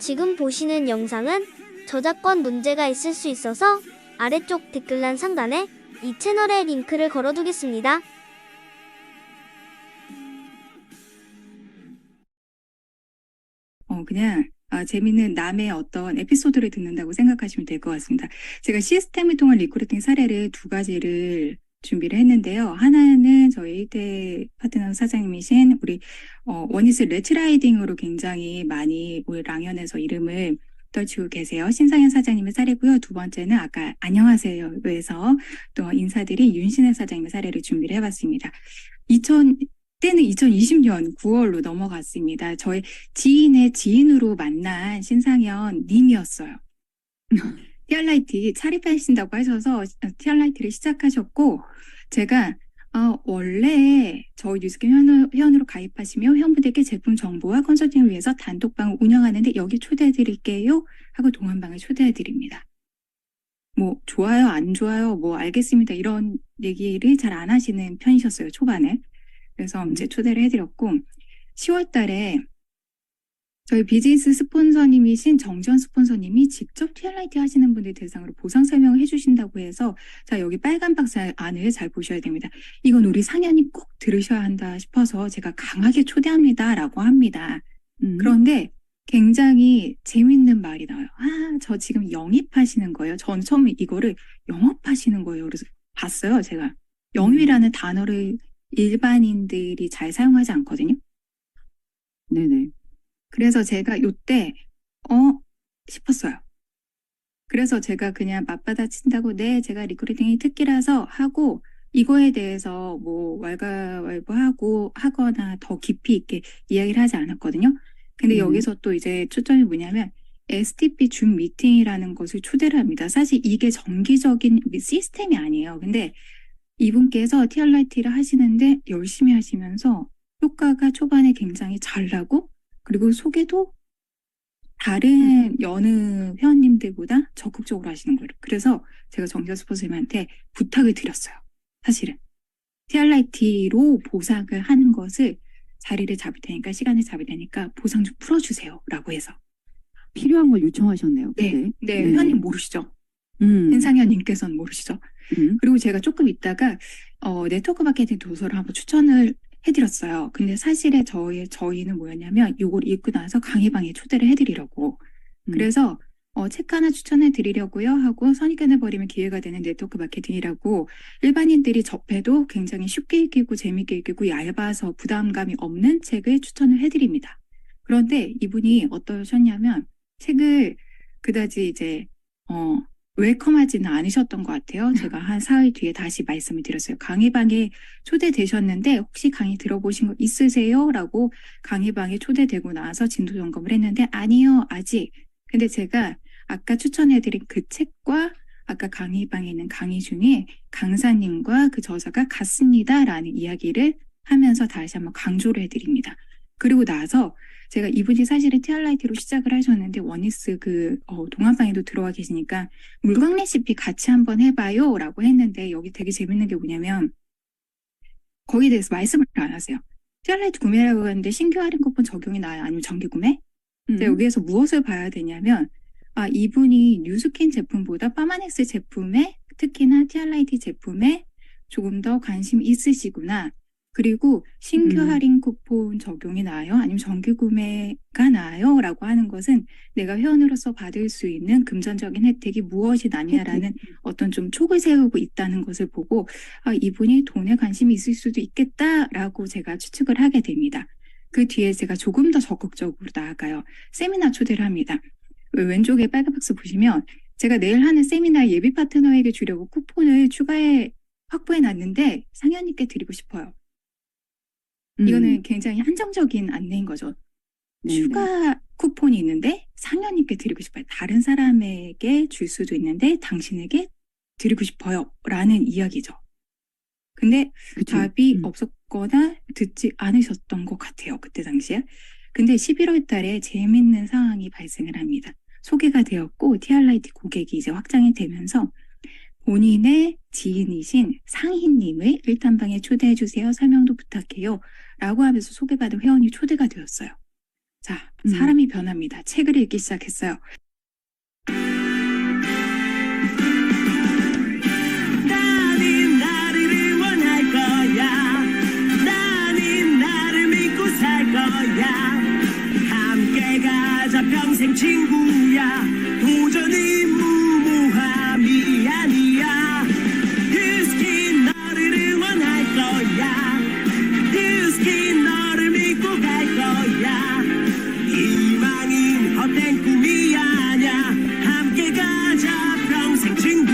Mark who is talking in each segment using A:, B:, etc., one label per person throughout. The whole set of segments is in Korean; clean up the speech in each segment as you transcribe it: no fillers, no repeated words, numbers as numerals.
A: 지금 보시는 영상은 저작권 문제가 있을 수 있어서 아래쪽 댓글란 상단에 이 채널의 링크를 걸어두겠습니다.
B: 그냥 재밌는 남의 어떤 에피소드를 듣는다고 생각하시면 될 것 같습니다. 제가 시스템을 통한 리크루팅 사례를 두 가지를 준비를 했는데요. 하나는 저희 1대 파트너 사장님이신 우리 원니스 레츠라이딩으로 굉장히 많이 우리 랑연에서 이름을 떨치고 계세요. 신상현 사장님의 사례고요. 두 번째는 아까 안녕하세요에서 또 인사드린 윤신혜 사장님의 사례를 준비를 해봤습니다. 때는 2020년 9월로 넘어갔습니다. 저희 지인의 지인으로 만난 신상현 님이었어요. 티알라이트 차립하신다고 하셔서 티알라이트를 시작하셨고, 제가 원래 저희 뉴스캠 회원으로 가입하시며 회원분들께 제품 정보와 컨설팅을 위해서 단톡방을 운영하는데 여기 초대해드릴게요 하고 동안방을 초대해드립니다. 뭐 좋아요 안 좋아요 뭐 알겠습니다 이런 얘기를 잘 안 하시는 편이셨어요, 초반에. 그래서 이제 초대를 해드렸고, 10월 달에 저희 비즈니스 스폰서님이신 정지원 스폰서님이 직접 티알라이트 하시는 분들 대상으로 보상 설명을 해주신다고 해서, 자, 여기 빨간 박스 안을 잘 보셔야 됩니다. 이건 우리 상현이 꼭 들으셔야 한다 싶어서 제가 강하게 초대합니다 라고 합니다. 그런데 굉장히 재밌는 말이 나와요. 저 지금 영입하시는 거예요. 전 처음에 이거를 영업하시는 거예요. 그래서 봤어요, 제가. 영입이라는 단어를 일반인들이 잘 사용하지 않거든요.
C: 네네.
B: 그래서 제가 요때 싶었어요. 그래서 제가 그냥 맞받아친다고, 네, 제가 리크루팅이 특기라서 하고, 이거에 대해서 뭐 왈가왈부하고 하거나 더 깊이 있게 이야기를 하지 않았거든요. 근데 여기서 또 이제 초점이 뭐냐면 STP 줌 미팅이라는 것을 초대를 합니다. 사실 이게 정기적인 시스템이 아니에요. 근데 이분께서 티알라이트를 하시는데 열심히 하시면서 효과가 초반에 굉장히 잘 나고, 그리고 소개도 다른 여느 회원님들보다 적극적으로 하시는 거예요. 그래서 제가 정지원 스폰서님한테 부탁을 드렸어요. 사실은 티알라이트로 보상을 하는 것을 자리를 잡을 테니까, 시간을 잡을 테니까 보상 좀 풀어주세요 라고 해서.
C: 필요한 걸 요청하셨네요.
B: 네,
C: 네네.
B: 회원님 모르시죠? 신상현님께서는 모르시죠? 그리고 제가 조금 있다가 네트워크 마케팅 도서를 한번 추천을 해드렸어요. 근데 사실에 저희는 뭐였냐면 이걸 읽고 나서 강의방에 초대를 해드리려고. 그래서 책 하나 추천해 드리려고요 하고 선입견을 버리면 기회가 되는 네트워크 마케팅이라고 일반인들이 접해도 굉장히 쉽게 읽히고 재밌게 읽히고 얇아서 부담감이 없는 책을 추천을 해드립니다. 그런데 이분이 어떠셨냐면 책을 그다지 이제 웰컴하지는 않으셨던 것 같아요. 제가 한 사흘 뒤에 다시 말씀을 드렸어요. 강의방에 초대되셨는데 혹시 강의 들어보신 거 있으세요? 라고 강의방에 초대되고 나서 진도 점검을 했는데 아니요, 아직. 근데 제가 아까 추천해드린 그 책과 아까 강의방에 있는 강의 중에 강사님과 그 저자가 같습니다 라는 이야기를 하면서 다시 한번 강조를 해드립니다. 그리고 나서 제가 이분이 사실은 티알라이트로 시작을 하셨는데 원니스 동안방에도 들어와 계시니까 물광 레시피 같이 한번 해봐요 라고 했는데, 여기 되게 재밌는 게 뭐냐면 거기에 대해서 말씀을 안 하세요. 티알라이트 구매라고 하는데 신규 할인 쿠폰 적용이 나요? 아니면 정기 구매? 여기에서 무엇을 봐야 되냐면 이분이 뉴스킨 제품보다 파마넥스 제품에, 특히나 티알라이트 제품에 조금 더 관심이 있으시구나. 그리고 신규 할인 쿠폰 적용이 나아요? 아니면 정기 구매가 나아요? 라고 하는 것은 내가 회원으로서 받을 수 있는 금전적인 혜택이 무엇이 나냐라는 어떤 좀 촉을 세우고 있다는 것을 보고 이분이 돈에 관심이 있을 수도 있겠다라고 제가 추측을 하게 됩니다. 그 뒤에 제가 조금 더 적극적으로 나아가요. 세미나 초대를 합니다. 왼쪽에 빨간 박스 보시면 제가 내일 하는 세미나 예비 파트너에게 주려고 쿠폰을 확보해 놨는데 상현님께 드리고 싶어요. 이거는 굉장히 한정적인 안내인 거죠.
C: 네네.
B: 추가 쿠폰이 있는데 상현님께 드리고 싶어요. 다른 사람에게 줄 수도 있는데 당신에게 드리고 싶어요 라는 이야기죠. 근데
C: 그쵸.
B: 답이 없었거나 듣지 않으셨던 것 같아요, 그때 당시에. 근데 11월 달에 재밌는 상황이 발생을 합니다. 소개가 되었고 티알라이트 고객이 이제 확장이 되면서 본인의 지인이신 상희님을 일단방에 초대해 주세요. 설명도 부탁해요. 라고 하면서 소개받은 회원이 초대가 되었어요. 자, 사람이 변합니다. 책을 읽기 시작했어요.
D: 나는 나를 응원할 거야. 나는 나를 믿고 살 거야. 함께 가자 평생 친구야. 도전은 무모함이 아니야. 뉴스킨 너를 응원할 거야. 뉴스킨 너를 믿고 갈 거야. 희망은 헛된 꿈이 아냐. 함께 가자 평생 친구.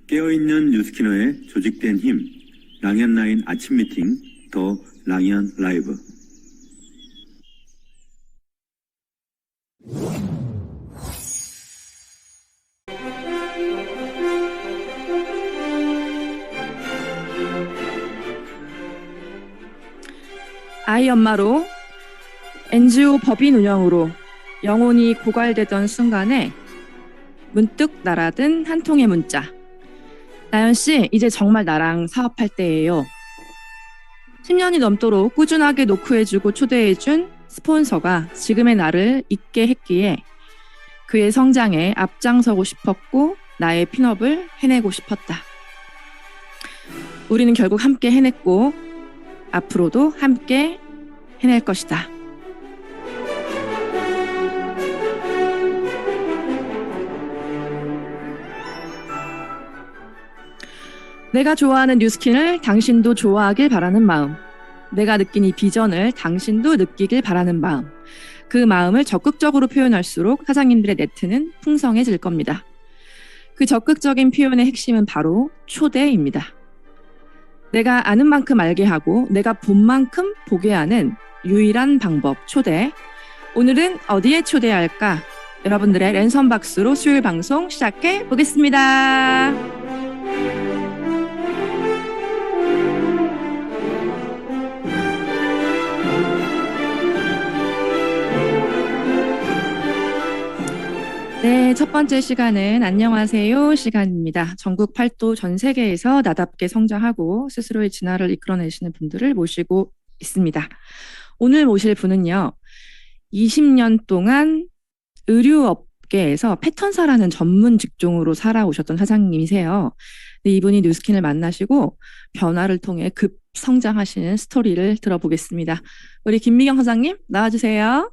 E: 깨어있는 뉴스키너의 조직된 힘, 랑현라인 아침 미팅, 더 랑현 라이브.
F: 아이 엄마로 NGO 법인 운영으로 영혼이 고갈되던 순간에 문득 날아든 한 통의 문자. 나연씨, 이제 정말 나랑 사업할 때예요. 10년이 넘도록 꾸준하게 노크해주고 초대해준 스폰서가 지금의 나를 있게 했기에 그의 성장에 앞장서고 싶었고 나의 핀업을 해내고 싶었다. 우리는 결국 함께 해냈고 앞으로도 함께 해낼 것이다. 내가 좋아하는 뉴스킨을 당신도 좋아하길 바라는 마음. 내가 느낀 이 비전을 당신도 느끼길 바라는 마음. 그 마음을 적극적으로 표현할수록 사장님들의 네트는 풍성해질 겁니다. 그 적극적인 표현의 핵심은 바로 초대입니다. 내가 아는 만큼 알게 하고 내가 본 만큼 보게 하는 유일한 방법, 초대. 오늘은 어디에 초대할까? 여러분들의 랜선 박스로 수요일 방송 시작해 보겠습니다. 네, 첫 번째 시간은 안녕하세요 시간입니다. 전국 팔도 전 세계에서 나답게 성장하고 스스로의 진화를 이끌어내시는 분들을 모시고 있습니다. 오늘 모실 분은요, 20년 동안 의류업계에서 패턴사라는 전문 직종으로 살아오셨던 사장님이세요. 이분이 뉴스킨을 만나시고 변화를 통해 급 성장하시는 스토리를 들어보겠습니다. 우리 김미경 사장님 나와주세요.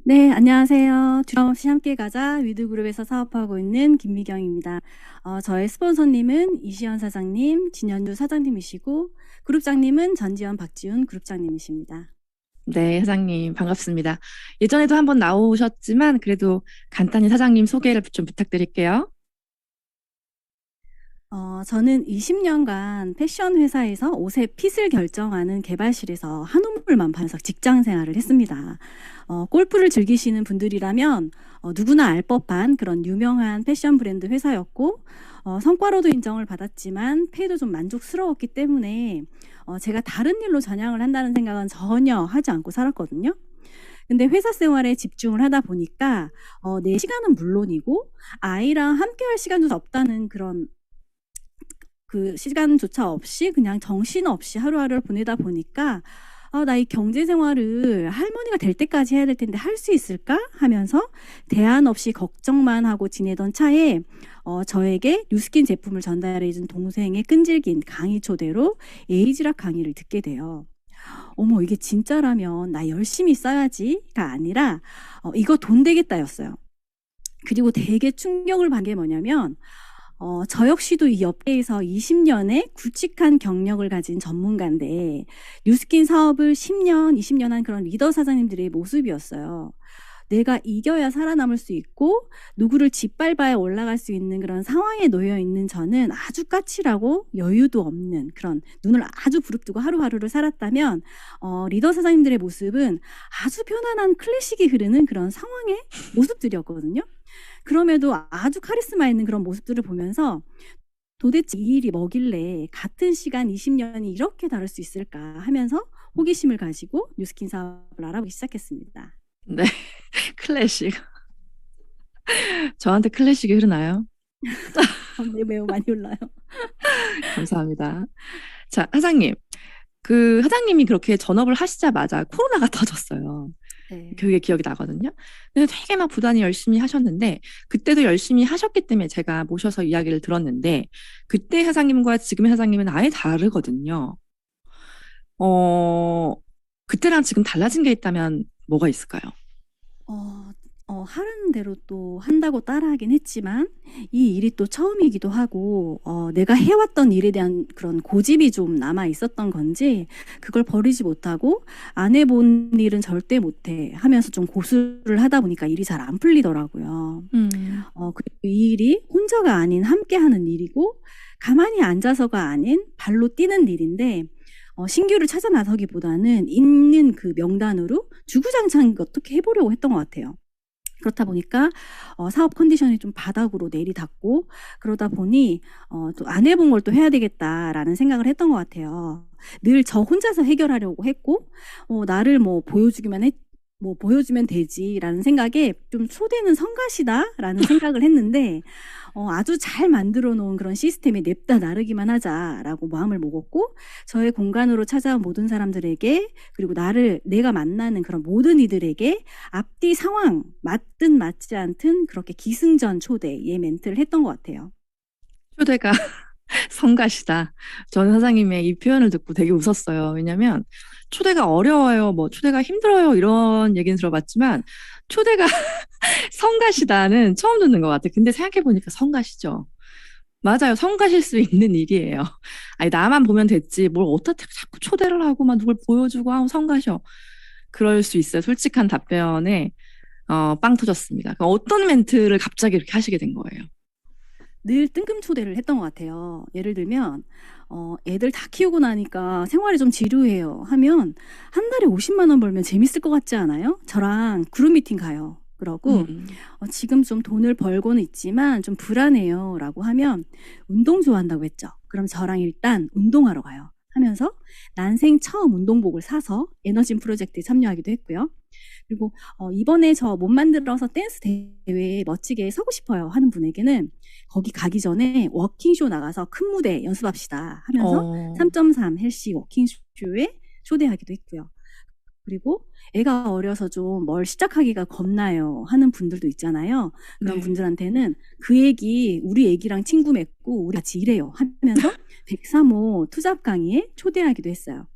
G: 네, 안녕하세요. 두려움없이 함께 가자 위드그룹에서 사업하고 있는 김미경입니다. 저의 스폰서님은 이시연 사장님, 진현주 사장님이시고 그룹장님은 전지현, 박지훈 그룹장님이십니다.
F: 네, 사장님 반갑습니다. 예전에도 한번 나오셨지만 그래도 간단히 사장님 소개를 좀 부탁드릴게요.
G: 저는 20년간 패션 회사에서 옷의 핏을 결정하는 개발실에서 한 우물만 파면서 직장 생활을 했습니다. 골프를 즐기시는 분들이라면 누구나 알 법한 그런 유명한 패션 브랜드 회사였고, 성과로도 인정을 받았지만 폐도 좀 만족스러웠기 때문에 제가 다른 일로 전향을 한다는 생각은 전혀 하지 않고 살았거든요. 근데 회사 생활에 집중을 하다 보니까 내 시간은 물론이고 아이랑 함께 할 시간도 없다는 그런 그 시간조차 없이 그냥 정신없이 하루하루를 보내다 보니까 나 이 경제 생활을 할머니가 될 때까지 해야 될 텐데 할 수 있을까? 하면서 대안 없이 걱정만 하고 지내던 차에 저에게 뉴스킨 제품을 전달해준 동생의 끈질긴 강의 초대로 에이지락 강의를 듣게 돼요. 어머, 이게 진짜라면 나 열심히 써야지가 아니라 이거 돈 되겠다였어요. 그리고 되게 충격을 받은 게 뭐냐면 저 역시도 이 업계에서 20년의 굵직한 경력을 가진 전문가인데 뉴스킨 사업을 10년, 20년 한 그런 리더 사장님들의 모습이었어요. 내가 이겨야 살아남을 수 있고 누구를 짓밟아야 올라갈 수 있는 그런 상황에 놓여 있는 저는 아주 까칠하고 여유도 없는 그런 눈을 아주 부릅뜨고 하루하루를 살았다면 리더 사장님들의 모습은 아주 편안한 클래식이 흐르는 그런 상황의 모습들이었거든요. 그럼에도 아주 카리스마 있는 그런 모습들을 보면서 도대체 이 일이 뭐길래 같은 시간 20년이 이렇게 다를 수 있을까 하면서 호기심을 가지고 뉴스킨 사업을 알아보기 시작했습니다.
F: 네, 클래식. 저한테 클래식이 흐르나요?
G: 매우 많이 올라요.
F: 감사합니다. 자, 사장님. 그 사장님이 그렇게 전업을 하시자마자 코로나가 터졌어요.
G: 네.
F: 그게 기억이 나거든요. 근데 되게 막 부단히 열심히 하셨는데 그때도 열심히 하셨기 때문에 제가 모셔서 이야기를 들었는데 그때 사장님과 지금의 사장님은 아예 다르거든요. 그때랑 지금 달라진 게 있다면 뭐가 있을까요?
G: 하라는 대로 또 한다고 따라하긴 했지만 이 일이 또 처음이기도 하고 내가 해왔던 일에 대한 그런 고집이 좀 남아 있었던 건지 그걸 버리지 못하고 안 해본 일은 절대 못해 하면서 좀 고수를 하다 보니까 일이 잘 안 풀리더라고요. 그리고 이 일이 혼자가 아닌 함께 하는 일이고 가만히 앉아서가 아닌 발로 뛰는 일인데 신규를 찾아 나서기보다는 있는 그 명단으로 주구장창 어떻게 해보려고 했던 것 같아요. 그렇다 보니까 사업 컨디션이 좀 바닥으로 내리닫고 그러다 보니 또 안 해본 걸 또 해야 되겠다라는 생각을 했던 것 같아요. 늘 저 혼자서 해결하려고 했고 나를 뭐 보여주면 되지라는 생각에 좀 초대는 성가시다라는 생각을 했는데 아주 잘 만들어 놓은 그런 시스템에 냅다 나르기만 하자라고 마음을 먹었고 저의 공간으로 찾아온 모든 사람들에게 그리고 내가 만나는 그런 모든 이들에게 앞뒤 상황 맞든 맞지 않든 그렇게 기승전 초대의 멘트를 했던 것 같아요.
F: 초대가 성가시다. 저는 사장님의 이 표현을 듣고 되게 웃었어요. 왜냐면 초대가 어려워요, 뭐 초대가 힘들어요 이런 얘기는 들어봤지만 초대가 성가시다는 처음 듣는 것 같아요. 근데 생각해보니까 성가시죠. 맞아요. 성가실 수 있는 일이에요. 아니 나만 보면 됐지 뭘 어떻게 자꾸 초대를 하고 막 누굴 보여주고 하고 성가셔. 그럴 수 있어요. 솔직한 답변에 빵 터졌습니다. 그럼 어떤 멘트를 갑자기 이렇게 하시게 된 거예요?
G: 늘 뜬금 초대를 했던 것 같아요. 예를 들면 애들 다 키우고 나니까 생활이 좀 지루해요 하면 한 달에 50만 원 벌면 재밌을 것 같지 않아요? 저랑 그룹 미팅 가요. 그러고 지금 좀 돈을 벌고는 있지만 좀 불안해요 라고 하면 운동 좋아한다고 했죠. 그럼 저랑 일단 운동하러 가요 하면서 난생 처음 운동복을 사서 에너진 프로젝트에 참여하기도 했고요. 그리고 이번에 저 몸 만들어서 댄스 대회에 멋지게 서고 싶어요 하는 분에게는 거기 가기 전에 워킹쇼 나가서 큰 무대 연습합시다 하면서 3.3 헬시 워킹쇼에 초대하기도 했고요. 그리고 애가 어려서 좀 뭘 시작하기가 겁나요 하는 분들도 있잖아요. 그런
F: 네.
G: 분들한테는 우리 애기랑 친구 맺고 우리 같이 일해요 하면서 103호 투잡 강의에 초대하기도 했어요.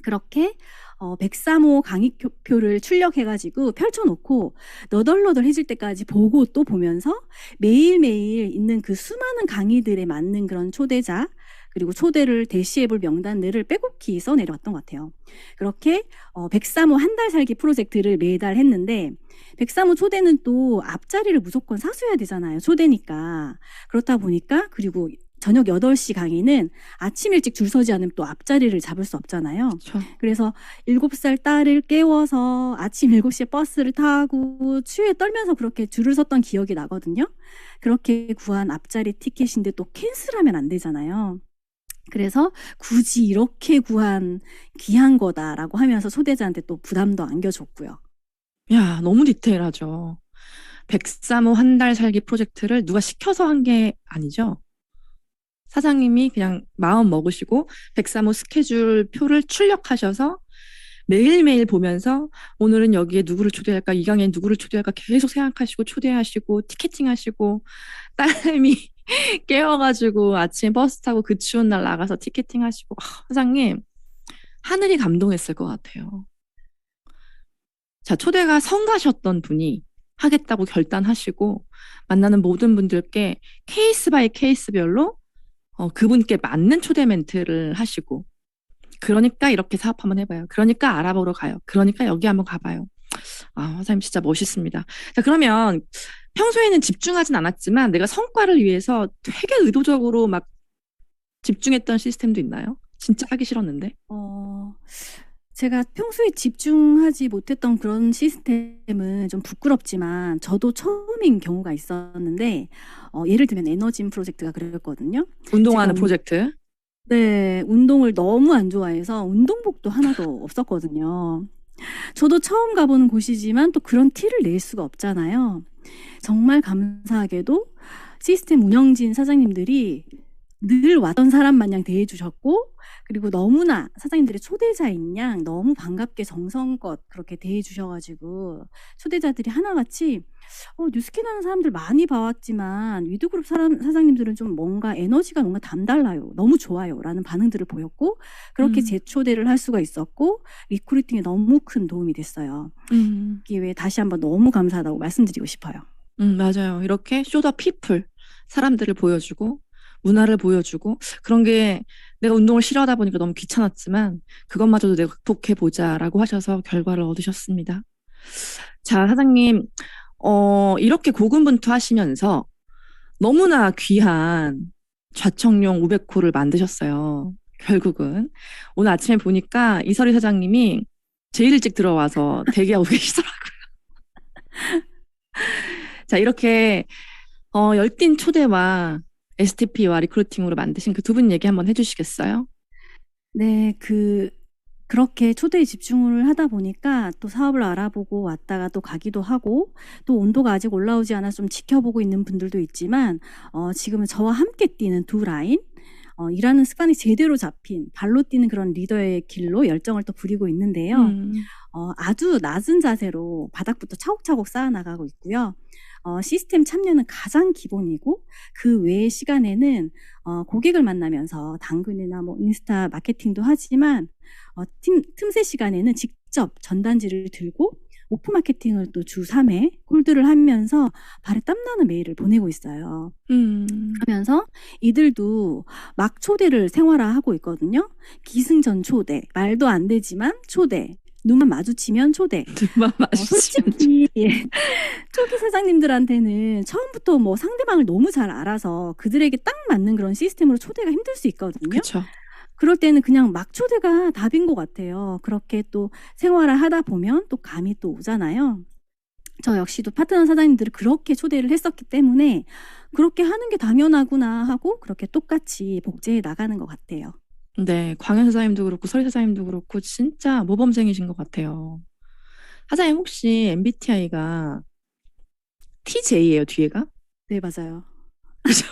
G: 그렇게 103호 강의표를 출력해가지고 펼쳐놓고 너덜너덜해질 때까지 보고 또 보면서 매일매일 있는 그 수많은 강의들에 맞는 그런 초대자 그리고 초대를 대시해볼 명단들을 빼곡히 써내려왔던 것 같아요. 그렇게 103호 한 달 살기 프로젝트를 매달 했는데 103호 초대는 또 앞자리를 무조건 사수해야 되잖아요. 초대니까. 그렇다 보니까 그리고 저녁 8시 강의는 아침 일찍 줄 서지 않으면 또 앞자리를 잡을 수 없잖아요.
F: 그렇죠.
G: 그래서 7살 딸을 깨워서 아침 7시에 버스를 타고 추위에 떨면서 그렇게 줄을 섰던 기억이 나거든요. 그렇게 구한 앞자리 티켓인데 또 캔슬하면 안 되잖아요. 그래서 굳이 이렇게 구한 귀한 거다라고 하면서 초대자한테 또 부담도 안겨줬고요.
F: 야, 너무 디테일하죠. 103호 한 달 살기 프로젝트를 누가 시켜서 한 게 아니죠. 사장님이 그냥 마음 먹으시고 103호 스케줄 표를 출력하셔서 매일매일 보면서 오늘은 여기에 누구를 초대할까, 이 강의에 누구를 초대할까 계속 생각하시고 초대하시고 티켓팅하시고 딸내미 깨워가지고 아침에 버스 타고 그 추운 날 나가서 티켓팅하시고 사장님 하늘이 감동했을 것 같아요. 자, 초대가 성가셨던 분이 하겠다고 결단하시고 만나는 모든 분들께 케이스 바이 케이스별로 그분께 맞는 초대 멘트를 하시고 그러니까 이렇게 사업 한번 해봐요. 그러니까 알아보러 가요. 그러니까 여기 한번 가봐요. 사장님 진짜 멋있습니다. 자, 그러면 평소에는 집중하진 않았지만 내가 성과를 위해서 되게 의도적으로 막 집중했던 시스템도 있나요? 진짜 하기 싫었는데.
G: 제가 평소에 집중하지 못했던 그런 시스템은 좀 부끄럽지만 저도 처음인 경우가 있었는데 예를 들면 에너진 프로젝트가 그랬거든요.
F: 운동하는
G: 제가
F: 프로젝트.
G: 네, 운동을 너무 안 좋아해서 운동복도 하나도 없었거든요. 저도 처음 가보는 곳이지만 또 그런 티를 낼 수가 없잖아요. 정말 감사하게도 시스템 운영진 사장님들이 늘 왔던 사람 마냥 대해주셨고, 그리고 너무나 사장님들의 초대자인 양 너무 반갑게 정성껏 그렇게 대해주셔가지고 초대자들이 하나같이 뉴스킨 하는 사람들 많이 봐왔지만 위드그룹 사장님들은 좀 뭔가 에너지가 뭔가 남달라요. 너무 좋아요. 라는 반응들을 보였고 그렇게 재초대를 할 수가 있었고 리크루팅에 너무 큰 도움이 됐어요. 이 기회에 다시 한번 너무 감사하다고 말씀드리고 싶어요.
F: 맞아요. 이렇게 쇼 더 피플 사람들을 보여주고 문화를 보여주고 그런 게 내가 운동을 싫어하다 보니까 너무 귀찮았지만 그것마저도 내가 극복해보자라고 하셔서 결과를 얻으셨습니다. 자, 사장님 이렇게 고군분투하시면서 너무나 귀한 좌청룡 500호를 만드셨어요. 결국은 오늘 아침에 보니까 이설희 사장님이 제일 일찍 들어와서 대기하고 계시더라고요. 자, 이렇게 열띤 초대와 STP와 리크루팅으로 만드신 그 두 분 얘기 한번 해주시겠어요?
G: 네, 그렇게 초대에 집중을 하다 보니까 또 사업을 알아보고 왔다가 또 가기도 하고 또 온도가 아직 올라오지 않아서 좀 지켜보고 있는 분들도 있지만 지금은 저와 함께 뛰는 두 라인 일하는 습관이 제대로 잡힌 발로 뛰는 그런 리더의 길로 열정을 또 부리고 있는데요. 아주 낮은 자세로 바닥부터 차곡차곡 쌓아나가고 있고요. 시스템 참여는 가장 기본이고 그 외의 시간에는 고객을 만나면서 당근이나 뭐 인스타 마케팅도 하지만 틈새 시간에는 직접 전단지를 들고 오프 마케팅을 또 주 3회 홀드를 하면서 발에 땀나는 메일을 보내고 있어요. 하면서 이들도 막 초대를 생활화하고 있거든요. 기승전 초대, 말도 안 되지만 초대, 눈만 마주치면 초대.
F: 눈만 마주치면
G: 솔직히 초기 사장님들한테는 처음부터 뭐 상대방을 너무 잘 알아서 그들에게 딱 맞는 그런 시스템으로 초대가 힘들 수 있거든요.
F: 그렇죠.
G: 그럴 때는 그냥 막 초대가 답인 것 같아요. 그렇게 또 생활을 하다 보면 또 감이 또 오잖아요. 저 역시도 파트너 사장님들을 그렇게 초대를 했었기 때문에 그렇게 하는 게 당연하구나 하고 그렇게 똑같이 복제해 나가는 것 같아요.
F: 네, 광현 사장님도 그렇고 설희 사장님도 그렇고 진짜 모범생이신 것 같아요. 사장님 혹시 MBTI가 TJ예요, 뒤에가?
G: 네, 맞아요.
F: 그죠?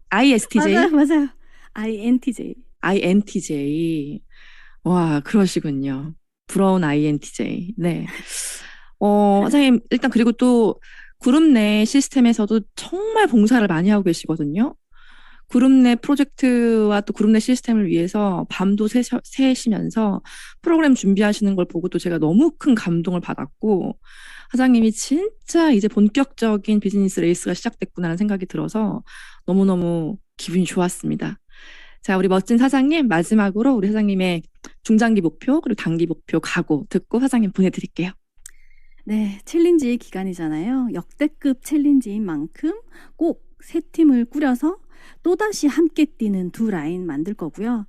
F: ISTJ?
G: 맞아요. INTJ.
F: INTJ. 와, 그러시군요. 부러운 INTJ. 네. 사장님, 일단 그리고 또 그룹 내 시스템에서도 정말 봉사를 많이 하고 계시거든요. 그룹 내 프로젝트와 또 그룹 내 시스템을 위해서 밤도 새시면서 프로그램 준비하시는 걸 보고 또 제가 너무 큰 감동을 받았고, 사장님이 진짜 이제 본격적인 비즈니스 레이스가 시작됐구나라는 생각이 들어서 너무너무 기분이 좋았습니다. 자, 우리 멋진 사장님, 마지막으로 우리 사장님의 중장기 목표, 그리고 단기 목표 각오 듣고 사장님 보내드릴게요.
G: 네, 챌린지 기간이잖아요. 역대급 챌린지인 만큼 꼭 세 팀을 꾸려서 또다시 함께 뛰는 두 라인 만들 거고요.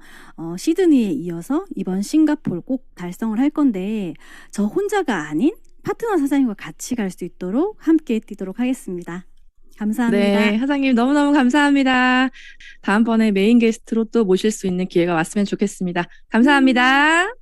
G: 시드니에 이어서 이번 싱가포르 꼭 달성을 할 건데 저 혼자가 아닌 파트너 사장님과 같이 갈 수 있도록 함께 뛰도록 하겠습니다. 감사합니다.
F: 네, 사장님 너무너무 감사합니다. 다음번에 메인 게스트로 또 모실 수 있는 기회가 왔으면 좋겠습니다. 감사합니다.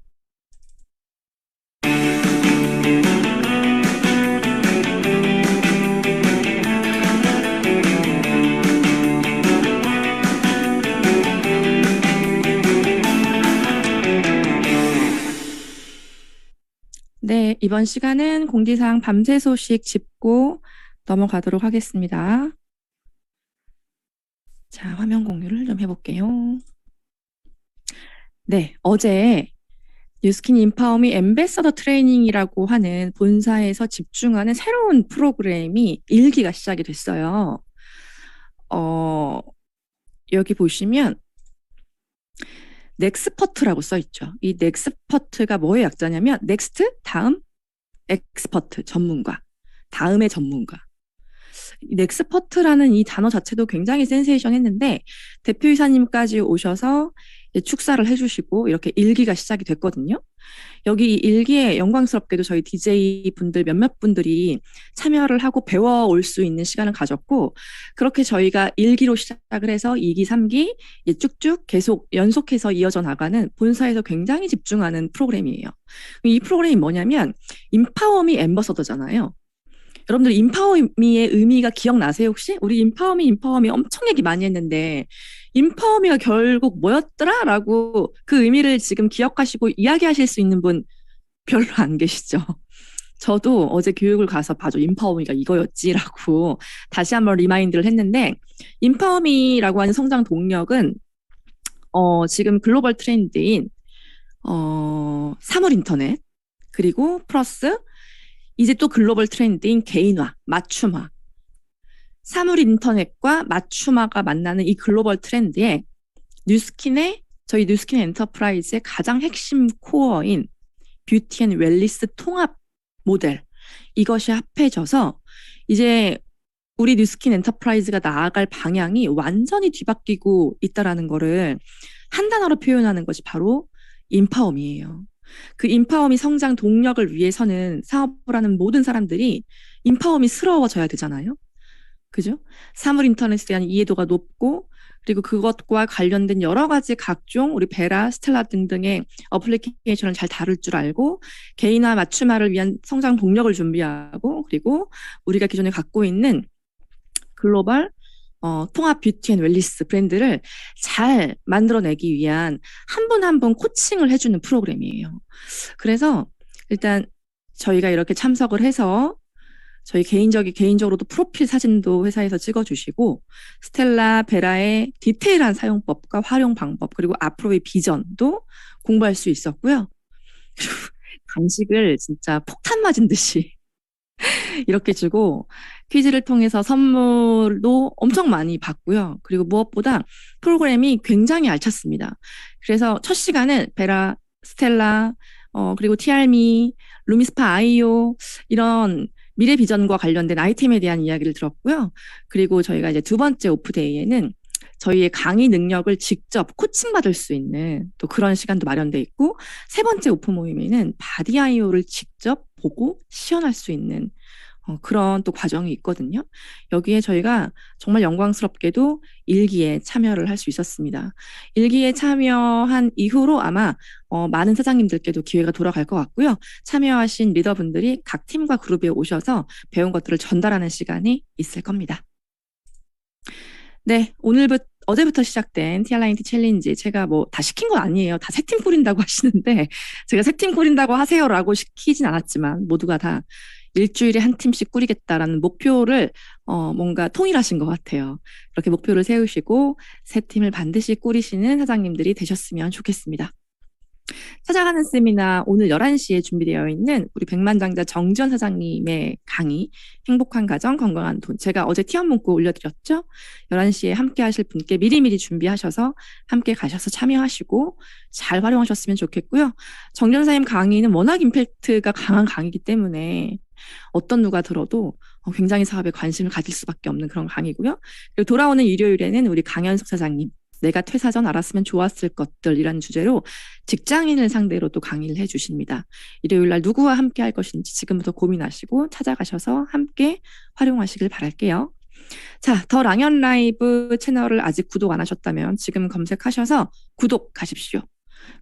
F: 네, 이번 시간은 공지사항 밤새 소식 짚고 넘어가도록 하겠습니다. 자, 화면 공유를 좀 해볼게요. 네, 어제 뉴스킨 인파워미 엠베서더 트레이닝이라고 하는 본사에서 집중하는 새로운 프로그램이 1기가 시작이 됐어요. 여기 보시면 넥스퍼트라고 써있죠. 이 넥스퍼트가 뭐의 약자냐면 넥스트, 다음, 엑스퍼트, 전문가, 다음의 전문가. 넥스퍼트라는 이 단어 자체도 굉장히 센세이션했는데 대표이사님까지 오셔서 축사를 해주시고 이렇게 1기가 시작이 됐거든요. 여기 1기에 영광스럽게도 저희 DJ 분들 몇몇 분들이 참여를 하고 배워올 수 있는 시간을 가졌고 그렇게 저희가 1기로 시작을 해서 2기, 3기 쭉쭉 계속 연속해서 이어져 나가는 본사에서 굉장히 집중하는 프로그램이에요. 이 프로그램이 뭐냐면 인파워미 엠버서더잖아요. 여러분들 인파워미의 의미가 기억나세요 혹시? 우리 인파워미 엄청 얘기 많이 했는데 인파워미가 결국 뭐였더라라고 그 의미를 지금 기억하시고 이야기하실 수 있는 분 별로 안 계시죠. 저도 어제 교육을 가서 봐줘. 인파워미가 이거였지라고 다시 한번 리마인드를 했는데, 인파워미라고 하는 성장 동력은 지금 글로벌 트렌드인 사물 인터넷, 그리고 플러스 이제 또 글로벌 트렌드인 개인화, 맞춤화, 사물 인터넷과 맞춤화가 만나는 이 글로벌 트렌드에 저희 뉴스킨 엔터프라이즈의 가장 핵심 코어인 뷰티 앤 웰리스 통합 모델, 이것이 합해져서 이제 우리 뉴스킨 엔터프라이즈가 나아갈 방향이 완전히 뒤바뀌고 있다라는 거를 한 단어로 표현하는 것이 바로 인파워미예요. 그 인파워미 성장 동력을 위해서는 사업을 하는 모든 사람들이 인파워미스러워져야 되잖아요. 그죠? 사물 인터넷에 대한 이해도가 높고, 그리고 그것과 관련된 여러 가지 각종 우리 베라, 스텔라 등등의 어플리케이션을 잘 다룰 줄 알고, 개인화 맞춤화를 위한 성장 동력을 준비하고, 그리고 우리가 기존에 갖고 있는 글로벌 통합 뷰티 앤 웰리스 브랜드를 잘 만들어내기 위한 한 분 한 분 코칭을 해주는 프로그램이에요. 그래서 일단 저희가 이렇게 참석을 해서 저희 개인적으로도 프로필 사진도 회사에서 찍어주시고, 스텔라, 베라의 디테일한 사용법과 활용 방법, 그리고 앞으로의 비전도 공부할 수 있었고요. 그리고 간식을 진짜 폭탄 맞은 듯이 이렇게 주고, 퀴즈를 통해서 선물도 엄청 많이 받고요. 그리고 무엇보다 프로그램이 굉장히 알찼습니다. 그래서 첫 시간은 베라, 스텔라, 그리고 티알미, 루미스파 아이오, 이런 미래 비전과 관련된 아이템에 대한 이야기를 들었고요. 그리고 저희가 이제 두 번째 오프데이에는 저희의 강의 능력을 직접 코칭받을 수 있는 또 그런 시간도 마련돼 있고, 세 번째 오프 모임에는 바디 아이오를 직접 보고 시연할 수 있는 그런 또 과정이 있거든요. 여기에 저희가 정말 영광스럽게도 일기에 참여를 할 수 있었습니다. 일기에 참여한 이후로 아마 많은 사장님들께도 기회가 돌아갈 것 같고요. 참여하신 리더분들이 각 팀과 그룹에 오셔서 배운 것들을 전달하는 시간이 있을 겁니다. 네, 어제부터 시작된 TR90 챌린지, 제가 뭐 다 시킨 건 아니에요. 다 새 팀 꾸린다고 하시는데 제가 새 팀 꾸린다고 하세요라고 시키진 않았지만, 모두가 다 일주일에 한 팀씩 꾸리겠다라는 목표를 뭔가 통일하신 것 같아요. 이렇게 목표를 세우시고 새 팀을 반드시 꾸리시는 사장님들이 되셨으면 좋겠습니다. 찾아가는 세미나 오늘 11시에 준비되어 있는 우리 백만장자 정지원 사장님의 강의, 행복한 가정 건강한 돈, 제가 어제 티원 문구 올려드렸죠. 11시에 함께 하실 분께 미리미리 준비하셔서 함께 가셔서 참여하시고 잘 활용하셨으면 좋겠고요. 정지원 사장님 강의는 워낙 임팩트가 강한 강의이기 때문에 어떤 누가 들어도 굉장히 사업에 관심을 가질 수밖에 없는 그런 강의고요. 그리고 돌아오는 일요일에는 우리 강현숙 사장님, 내가 퇴사 전 알았으면 좋았을 것들이라는 주제로 직장인을 상대로 또 강의를 해주십니다. 일요일 날 누구와 함께 할 것인지 지금부터 고민하시고 찾아가셔서 함께 활용하시길 바랄게요. 자, 더 랑연 라이브 채널을 아직 구독 안 하셨다면 지금 검색하셔서 구독하십시오.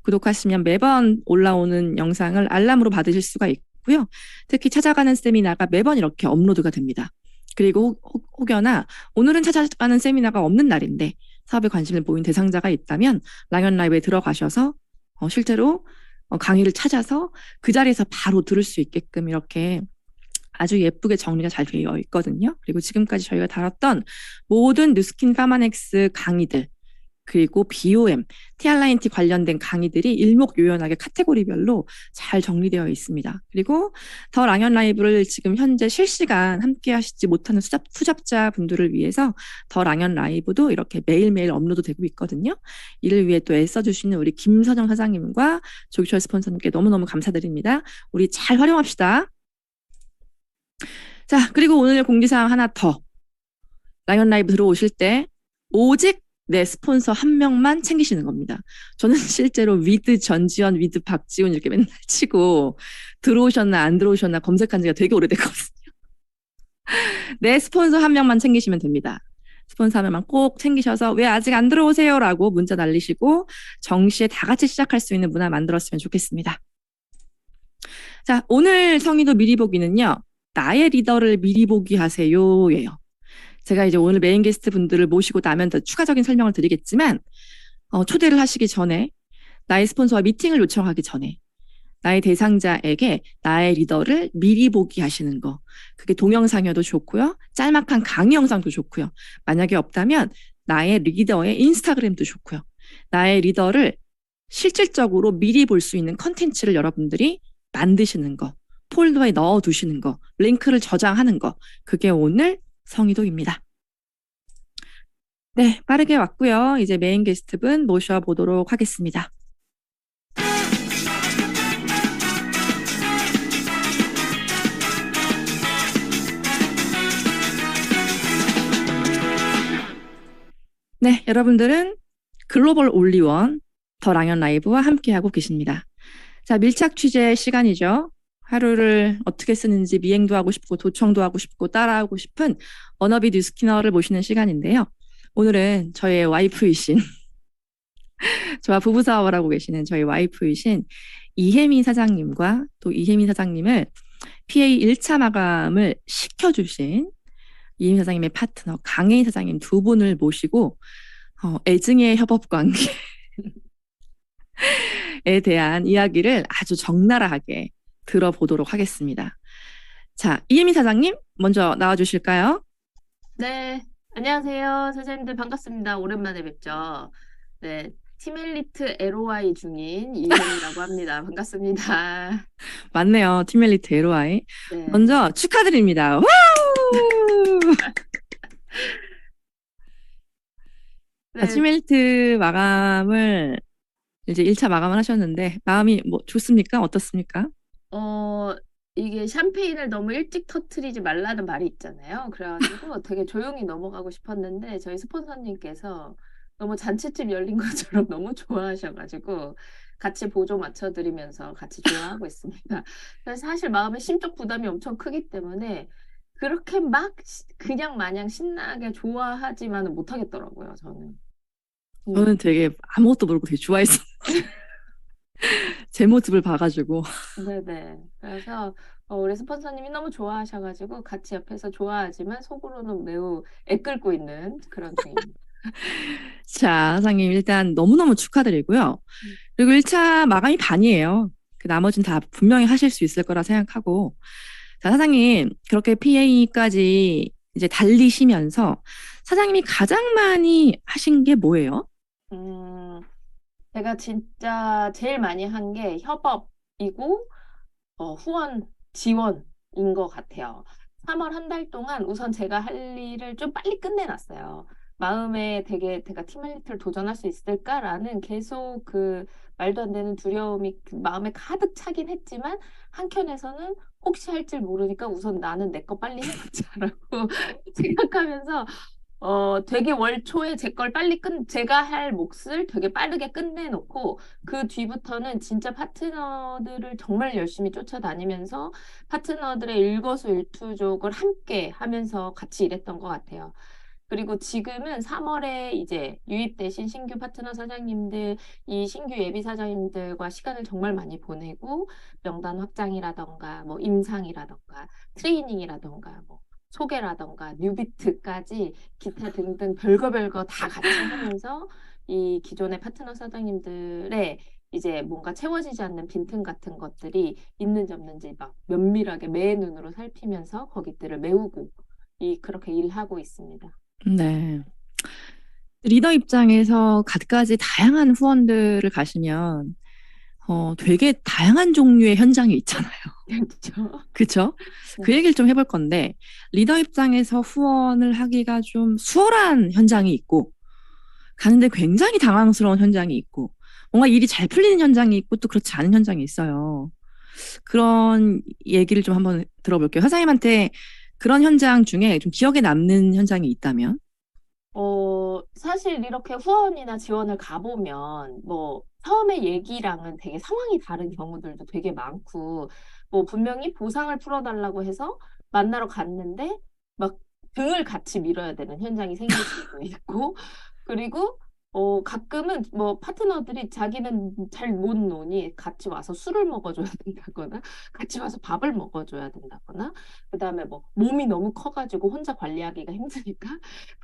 F: 구독하시면 매번 올라오는 영상을 알람으로 받으실 수가 있고요. 특히 찾아가는 세미나가 매번 이렇게 업로드가 됩니다. 그리고 혹여나 오늘은 찾아가는 세미나가 없는 날인데 사업에 관심을 보인 대상자가 있다면 랑연 라이브에 들어가셔서 실제로 강의를 찾아서 그 자리에서 바로 들을 수 있게끔 이렇게 아주 예쁘게 정리가 잘 되어 있거든요. 그리고 지금까지 저희가 다뤘던 모든 뉴스킨 파마넥스 강의들, 그리고 BOM, TR90 관련된 강의들이 일목요연하게 카테고리별로 잘 정리되어 있습니다. 그리고 더 랑연 라이브를 지금 현재 실시간 함께 하시지 못하는 투잡자분들을 위해서 더 랑연 라이브도 이렇게 매일매일 업로드되고 있거든요. 이를 위해 또 애써주시는 우리 김선영 사장님과 조기철 스폰서님께 너무너무 감사드립니다. 우리 잘 활용합시다. 자, 그리고 오늘 공지사항 하나 더. 랑연 라이브 들어오실 때 오직 내 스폰서 한 명만 챙기시는 겁니다. 저는 실제로 위드 전지현, 위드 박지훈 이렇게 맨날 치고 들어오셨나 안 들어오셨나 검색한 지가 되게 오래됐거든요. 내 스폰서 한 명만 챙기시면 됩니다. 스폰서 한 명만 꼭 챙기셔서 왜 아직 안 들어오세요? 라고 문자 날리시고 정시에 다 같이 시작할 수 있는 문화 만들었으면 좋겠습니다. 자, 오늘 성의도 미리 보기는요. 나의 리더를 미리 보기 하세요 예요. 제가 이제 오늘 메인 게스트 분들을 모시고 나면 더 추가적인 설명을 드리겠지만, 초대를 하시기 전에, 나의 스폰서와 미팅을 요청하기 전에, 나의 대상자에게 나의 리더를 미리 보기 하시는 거. 그게 동영상이어도 좋고요. 짤막한 강의 영상도 좋고요. 만약에 없다면 나의 리더의 인스타그램도 좋고요. 나의 리더를 실질적으로 미리 볼 수 있는 컨텐츠를 여러분들이 만드시는 거, 폴더에 넣어두시는 거, 링크를 저장하는 거. 그게 오늘 성의도입니다. 네, 빠르게 왔고요. 이제 메인 게스트분 모셔보도록 하겠습니다. 네, 여러분들은 글로벌 올리원 더 랑연 라이브와 함께하고 계십니다. 자, 밀착 취재 시간이죠. 하루를 어떻게 쓰는지 미행도 하고 싶고 도청도 하고 싶고 따라하고 싶은 워너비 뉴스키너를 모시는 시간인데요. 오늘은 저의 와이프이신 저와 부부사업을 하고 계시는 저희 와이프이신 이혜미 사장님과 또 이혜미 사장님을 PA 1차 마감을 시켜주신 이혜미 사장님의 파트너 강혜인 사장님 두 분을 모시고 애증의 협업 관계에 대한 이야기를 아주 적나라하게 들어보도록 하겠습니다. 자, 이혜미 사장님 먼저 나와주실까요?
H: 네, 안녕하세요. 사장님들 반갑습니다. 오랜만에 뵙죠. 네, 티멜리트 LOI 중인 이혜미라고 합니다. 반갑습니다.
F: 맞네요. 티멜리트 LOI.
H: 네.
F: 먼저 축하드립니다. 와우!
H: 네,
F: 티멜리트 마감을 이제 1차 마감을 하셨는데 마음이 뭐 좋습니까? 어떻습니까?
H: 이게 샴페인을 너무 일찍 터트리지 말라는 말이 있잖아요. 그래가지고 되게 조용히 넘어가고 싶었는데 저희 스폰서님께서 너무 잔치집 열린 것처럼 너무 좋아하셔가지고 같이 보조 맞춰드리면서 같이 좋아하고 있습니다. 그래서 사실 마음에 심적 부담이 엄청 크기 때문에 그렇게 막 그냥 마냥 신나게 좋아하지만은 못하겠더라고요, 저는.
F: 저는 되게 아무것도 모르고 되게 좋아했어요. 제 모습을 봐가지고.
H: 네네. 그래서 우리 스폰서님이 너무 좋아하셔가지고 같이 옆에서 좋아하지만 속으로는 매우 애끓고 있는 그런 중입니다.
F: 자, 사장님 일단 너무너무 축하드리고요. 그리고 1차 마감이 반이에요. 그 나머지는 다 분명히 하실 수 있을 거라 생각하고. 자, 사장님 그렇게 PA까지 이제 달리시면서 사장님이 가장 많이 하신 게 뭐예요?
H: 제가 진짜 제일 많이 한 게 협업이고 후원 지원인 것 같아요. 3월 한 달 동안 우선 제가 할 일을 좀 빨리 끝내놨어요. 마음에 되게 내가 티멜리트를 도전할 수 있을까라는 계속 그 말도 안 되는 두려움이 그 마음에 가득 차긴 했지만 한켠에서는 혹시 할 줄 모르니까 우선 나는 내 거 빨리 해보자라고 생각하면서 되게 월 초에 제 걸 빨리 제가 할 몫을 되게 빠르게 끝내놓고 그 뒤부터는 진짜 파트너들을 정말 열심히 쫓아다니면서 파트너들의 일거수일투족을 함께 하면서 같이 일했던 것 같아요. 그리고 지금은 3월에 이제 유입되신 신규 파트너 사장님들, 이 신규 예비 사장님들과 시간을 정말 많이 보내고 명단 확장이라던가 뭐 임상이라던가 트레이닝이라던가 뭐 소개라던가 뉴비트까지 기타 등등 별거 다 같이 하면서 이 기존의 파트너 사장님들의 이제 뭔가 채워지지 않는 빈틈 같은 것들이 있는지 없는지 막 면밀하게 매 눈으로 살피면서 거기들을 메우고 그렇게 일하고 있습니다.
F: 네. 리더 입장에서 갖가지 다양한 후원들을 가시면 되게 다양한 종류의 현장이 있잖아요.
H: 그렇죠.
F: 그쵸? 그 얘기를 좀 해볼 건데 리더 입장에서 후원을 하기가 좀 수월한 현장이 있고 가는데 굉장히 당황스러운 현장이 있고 뭔가 일이 잘 풀리는 현장이 있고 또 그렇지 않은 현장이 있어요. 그런 얘기를 좀 한번 들어볼게요. 사장님한테 그런 현장 중에 좀 기억에 남는 현장이 있다면?
H: 사실 이렇게 후원이나 지원을 가보면 뭐 처음에 얘기랑은 되게 상황이 다른 경우들도 되게 많고 뭐 분명히 보상을 풀어달라고 해서 만나러 갔는데 막 등을 같이 밀어야 되는 현장이 생길 수도 있고 그리고 가끔은 뭐 파트너들이 자기는 잘 못 노니 같이 와서 술을 먹어줘야 된다거나, 같이 와서 밥을 먹어줘야 된다거나, 그다음에 뭐 몸이 너무 커가지고 혼자 관리하기가 힘드니까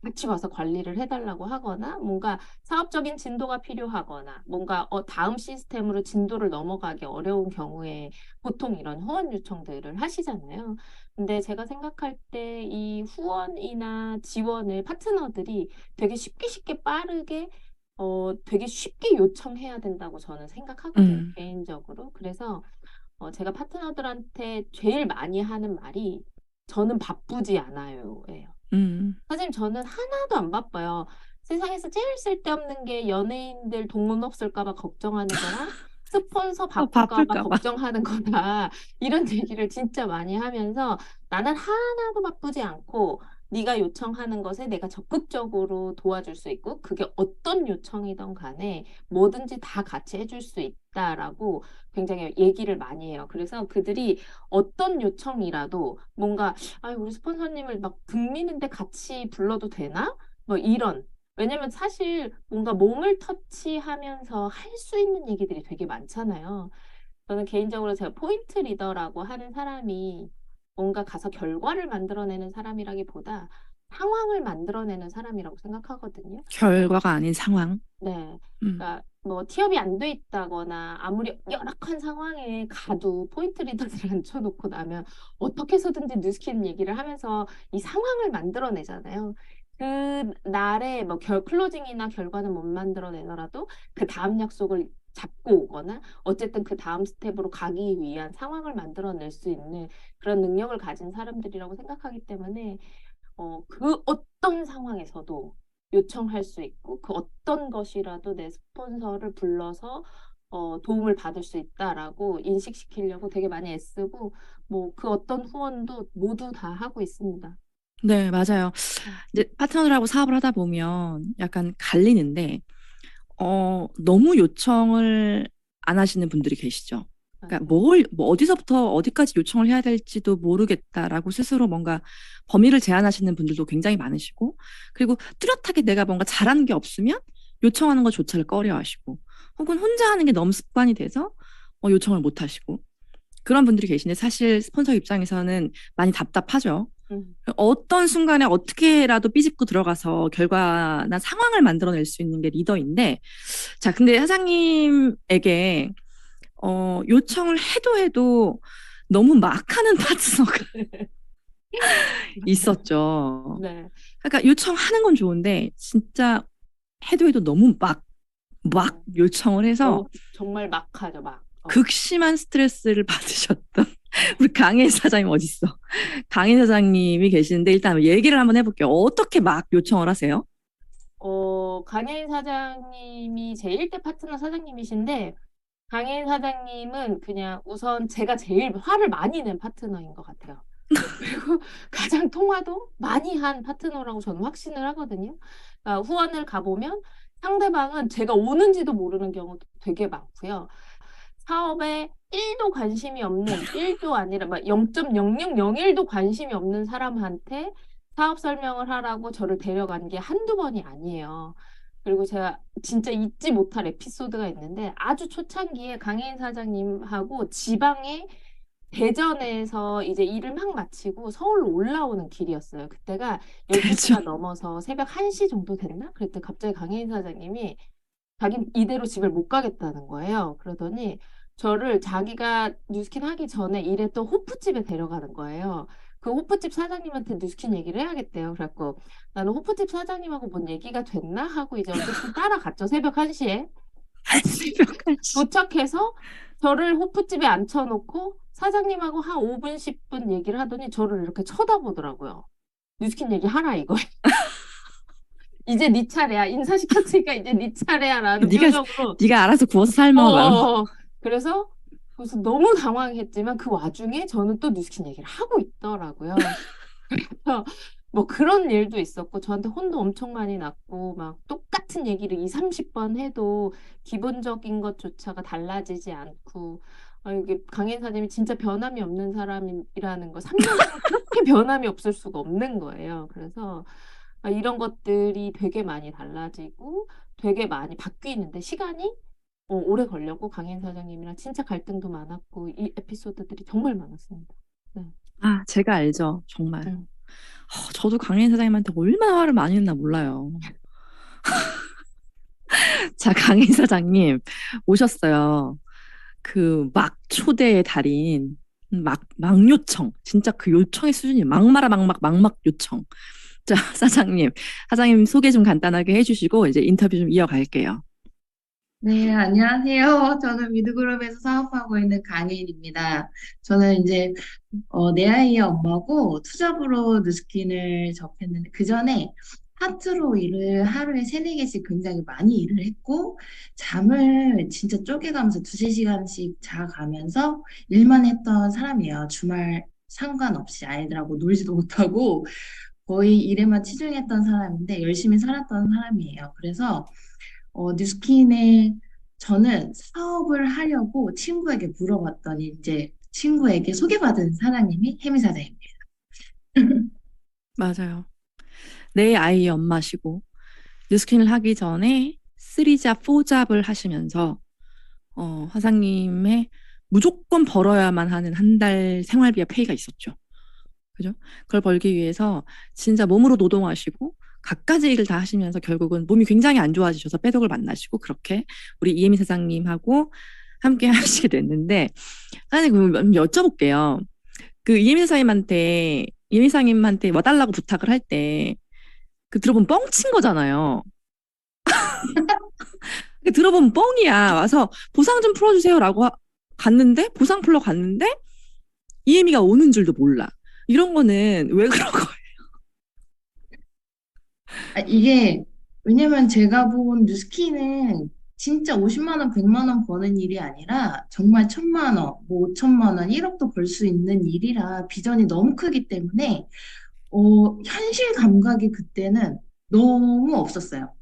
H: 같이 와서 관리를 해달라고 하거나, 뭔가 사업적인 진도가 필요하거나, 뭔가 다음 시스템으로 진도를 넘어가기 어려운 경우에 보통 이런 후원 요청들을 하시잖아요. 근데 제가 생각할 때 이 후원이나 지원을 파트너들이 되게 쉽게 쉽게 빠르게 되게 쉽게 요청해야 된다고 저는 생각하거든요, 개인적으로. 그래서 제가 파트너들한테 제일 많이 하는 말이 저는 바쁘지 않아요예요. 선생님, 저는 하나도 안 바빠요. 세상에서 제일 쓸데없는 게 연예인들 돈 없을까 봐 걱정하는 거랑 스폰서 바쁠까 봐
F: 바쁠까 봐.
H: 걱정하는 거다. 이런 얘기를 진짜 많이 하면서 나는 하나도 바쁘지 않고 네가 요청하는 것에 내가 적극적으로 도와줄 수 있고 그게 어떤 요청이든 간에 뭐든지 다 같이 해줄 수 있다라고 굉장히 얘기를 많이 해요. 그래서 그들이 어떤 요청이라도 뭔가 우리 스폰서님을 막 등리는데 같이 불러도 되나? 뭐 이런. 왜냐면 사실 뭔가 몸을 터치하면서 할 수 있는 얘기들이 되게 많잖아요. 저는 개인적으로 제가 포인트 리더라고 하는 사람이 뭔가 가서 결과를 만들어내는 사람이라기보다 상황을 만들어내는 사람이라고 생각하거든요.
F: 결과가 아닌 상황.
H: 네.
F: 음.
H: 그러니까 뭐 티업이 안 돼 있다거나 아무리 열악한 상황에 가도 포인트 리더를 앉혀놓고 나면 어떻게 해서든지 뉴스킨 얘기를 하면서 이 상황을 만들어내잖아요. 그 날에 뭐 클로징이나 결과는 못 만들어내더라도 그 다음 약속을 잡고 오거나 어쨌든 그 다음 스텝으로 가기 위한 상황을 만들어낼 수 있는 그런 능력을 가진 사람들이라고 생각하기 때문에 그 어떤 상황에서도 요청할 수 있고 그 어떤 것이라도 내 스폰서를 불러서 도움을 받을 수 있다라고 인식시키려고 되게 많이 애쓰고 뭐 그 어떤 후원도 모두 다 하고 있습니다.
F: 네, 맞아요. 이제 파트너들하고 사업을 하다 보면 약간 갈리는데, 너무 요청을 안 하시는 분들이 계시죠. 그러니까 뭐 어디서부터 어디까지 요청을 해야 될지도 모르겠다라고 스스로 뭔가 범위를 제한하시는 분들도 굉장히 많으시고, 그리고 뚜렷하게 내가 뭔가 잘하는 게 없으면 요청하는 것조차를 꺼려하시고, 혹은 혼자 하는 게 너무 습관이 돼서 요청을 못 하시고, 그런 분들이 계신데 사실 스폰서 입장에서는 많이 답답하죠. 어떤 순간에 어떻게라도 삐집고 들어가서 결과나 상황을 만들어낼 수 있는 게 리더인데, 자, 근데 사장님에게 요청을 해도 너무 막 하는 파트너가 있었죠.
H: 네.
F: 그러니까 요청하는 건 좋은데 진짜 해도 너무 막 요청을 해서
H: 정말 막하죠, 막.
F: 극심한 스트레스를 받으셨던 우리 강혜인 사장님 어딨어? 강혜인 사장님이 계시는데 일단 얘기를 한번 해볼게요. 어떻게 막 요청을 하세요?
H: 강혜인 사장님이 제 1대 파트너 사장님이신데 강혜인 사장님은 그냥 우선 제가 제일 화를 많이 낸 파트너인 것 같아요. 그리고 가장 통화도 많이 한 파트너라고 저는 확신을 하거든요. 그러니까 후원을 가보면 상대방은 제가 오는지도 모르는 경우도 되게 많고요. 사업에 1도 관심이 없는, 1도 아니라 막 0.0001도 관심이 없는 사람한테 사업 설명을 하라고 저를 데려간 게 한두 번이 아니에요. 그리고 제가 진짜 잊지 못할 에피소드가 있는데 아주 초창기에 강혜인 사장님하고 지방에 대전에서 이제 일을 막 마치고 서울로 올라오는 길이었어요. 그때가 12시가 넘어서 새벽 1시 정도 됐나? 그랬더니 갑자기 강혜인 사장님이 자기 이대로 집을 못 가겠다는 거예요. 그러더니 저를 자기가 뉴스킨 하기 전에 일했던 호프집에 데려가는 거예요. 그 호프집 사장님한테 뉴스킨 얘기를 해야겠대요. 그래갖고 나는 호프집 사장님하고 뭔 얘기가 됐나 하고 이제 어쨌든 따라갔죠. 새벽 1시에.
F: 새벽 1시.
H: 도착해서 저를 호프집에 앉혀놓고 사장님하고 한 5분, 10분 얘기를 하더니 저를 이렇게 쳐다보더라고요. 뉴스킨 얘기 하라 이거예요. 이제 네 차례야. 인사시켰으니까 이제 네 차례야 라는 표정으로.
F: 네가 알아서 구워서 삶아.
H: 그래서 너무 당황했지만 그 와중에 저는 또 뉴스킨 얘기를 하고 있더라고요. 그래서 뭐 그런 일도 있었고 저한테 혼도 엄청 많이 났고 막 똑같은 얘기를 2, 30번 해도 기본적인 것조차가 달라지지 않고 이게 강혜인 사장님이 진짜 변함이 없는 사람이라는 거 3년간 그렇게 변함이 없을 수가 없는 거예요. 그래서 이런 것들이 되게 많이 달라지고 되게 많이 바뀌는데 시간이 오래 걸렸고 강인 사장님이랑 진짜 갈등도 많았고 이 에피소드들이 정말 많았습니다. 네.
F: 아, 제가 알죠. 정말.
H: 음.
F: 저도 강인 사장님한테 얼마나 화를 많이 냈나 몰라요. 자, 강인 사장님 오셨어요. 그 막 초대의 달인, 막 요청. 진짜 그 요청의 수준이 막마라 막막 요청. 자, 사장님 소개 좀 간단하게 해주시고 이제 인터뷰 좀 이어갈게요.
I: 네, 안녕하세요. 저는 미드그룹에서 사업하고 있는 강혜인입니다. 저는 이제 내 아이의 엄마고 투잡으로 누스킨을 접했는데 그 전에 파트로 일을 하루에 3-4개씩 굉장히 많이 일을 했고 잠을 진짜 쪼개가면서 2-3시간씩 자가면서 일만 했던 사람이에요. 주말 상관없이 아이들하고 놀지도 못하고 거의 일에만 치중했던 사람인데 열심히 살았던 사람이에요. 그래서 뉴스킨에 저는 사업을 하려고 친구에게 물어봤더니 이제 친구에게 소개받은 사장님이 혜미 사장입니다.
F: 맞아요. 내 아이의 엄마시고 뉴스킨을 하기 전에 3잡, 4잡을 하시면서 사장님의 무조건 벌어야만 하는 한 달 생활비와 페이가 있었죠. 그죠? 그걸 벌기 위해서 진짜 몸으로 노동하시고 갖가지 일을 다 하시면서 결국은 몸이 굉장히 안 좋아지셔서 빼독을 만나시고 그렇게 우리 이혜미 사장님하고 함께 하시게 됐는데 사장님 그럼 여쭤볼게요. 그 이혜미 사장님한테 와달라고 부탁을 할 때 그 들어보면 뻥친 거잖아요. 들어보면 뻥이야. 와서 보상 좀 풀어주세요라고 갔는데 보상 풀러 갔는데 이혜미가 오는 줄도 몰라. 이런 거는 왜 그런 거예요?
I: 이게 왜냐면 제가 본 뉴스킨은 진짜 50만 원, 100만 원 버는 일이 아니라 정말 1,000만 원, 뭐 5천만 원, 1억도 벌 수 있는 일이라 비전이 너무 크기 때문에 현실 감각이 그때는 너무 없었어요.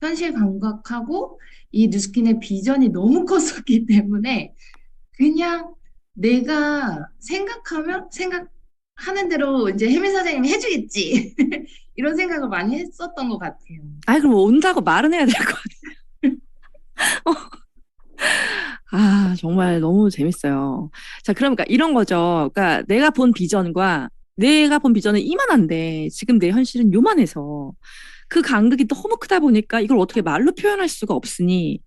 I: 현실 감각하고 이 뉴스킨의 비전이 너무 컸었기 때문에 그냥 내가 생각하는 대로 이제 혜미 사장님이 해주겠지. 이런 생각을 많이 했었던 것 같아요.
F: 아이, 그럼 온다고 말은 해야 될 것 같아요. 아, 정말 너무 재밌어요. 자, 그러니까 이런 거죠. 그러니까 내가 본 비전은 이만한데 지금 내 현실은 요만해서 그 간극이 너무 크다 보니까 이걸 어떻게 말로 표현할 수가 없으니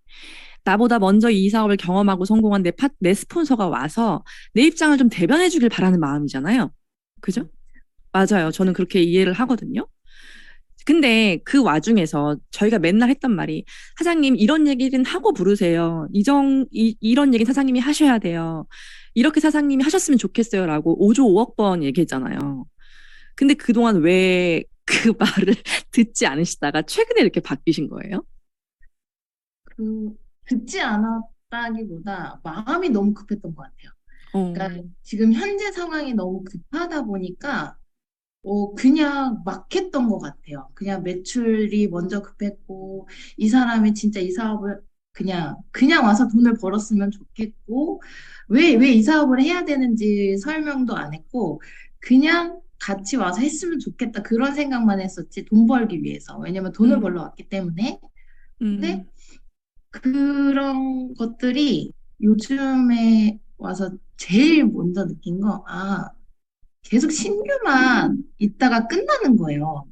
F: 나보다 먼저 이 사업을 경험하고 성공한 내 스폰서가 와서 내 입장을 좀 대변해 주길 바라는 마음이잖아요. 그죠? 맞아요. 저는 그렇게 이해를 하거든요. 근데 그 와중에서 저희가 맨날 했던 말이 사장님 이런 얘기는 하고 부르세요. 이런 얘기는 사장님이 하셔야 돼요. 이렇게 사장님이 하셨으면 좋겠어요라고 5조 5억 번 얘기했잖아요. 근데 그동안 왜 그 말을 듣지 않으시다가 최근에 이렇게 바뀌신 거예요?
I: 듣지 않았다기보다 마음이 너무 급했던 것 같아요. 그러니까 지금 현재 상황이 너무 급하다 보니까 그냥 막 했던 것 같아요. 그냥 매출이 먼저 급했고, 이 사람이 진짜 이 사업을 그냥 와서 돈을 벌었으면 좋겠고, 왜 이 사업을 해야 되는지 설명도 안 했고, 그냥 같이 와서 했으면 좋겠다. 그런 생각만 했었지, 돈 벌기 위해서. 왜냐면 돈을 벌러 왔기 때문에. 근데 그런 것들이 요즘에 와서 제일 먼저 느낀 거, 계속 신규만 있다가 끝나는 거예요.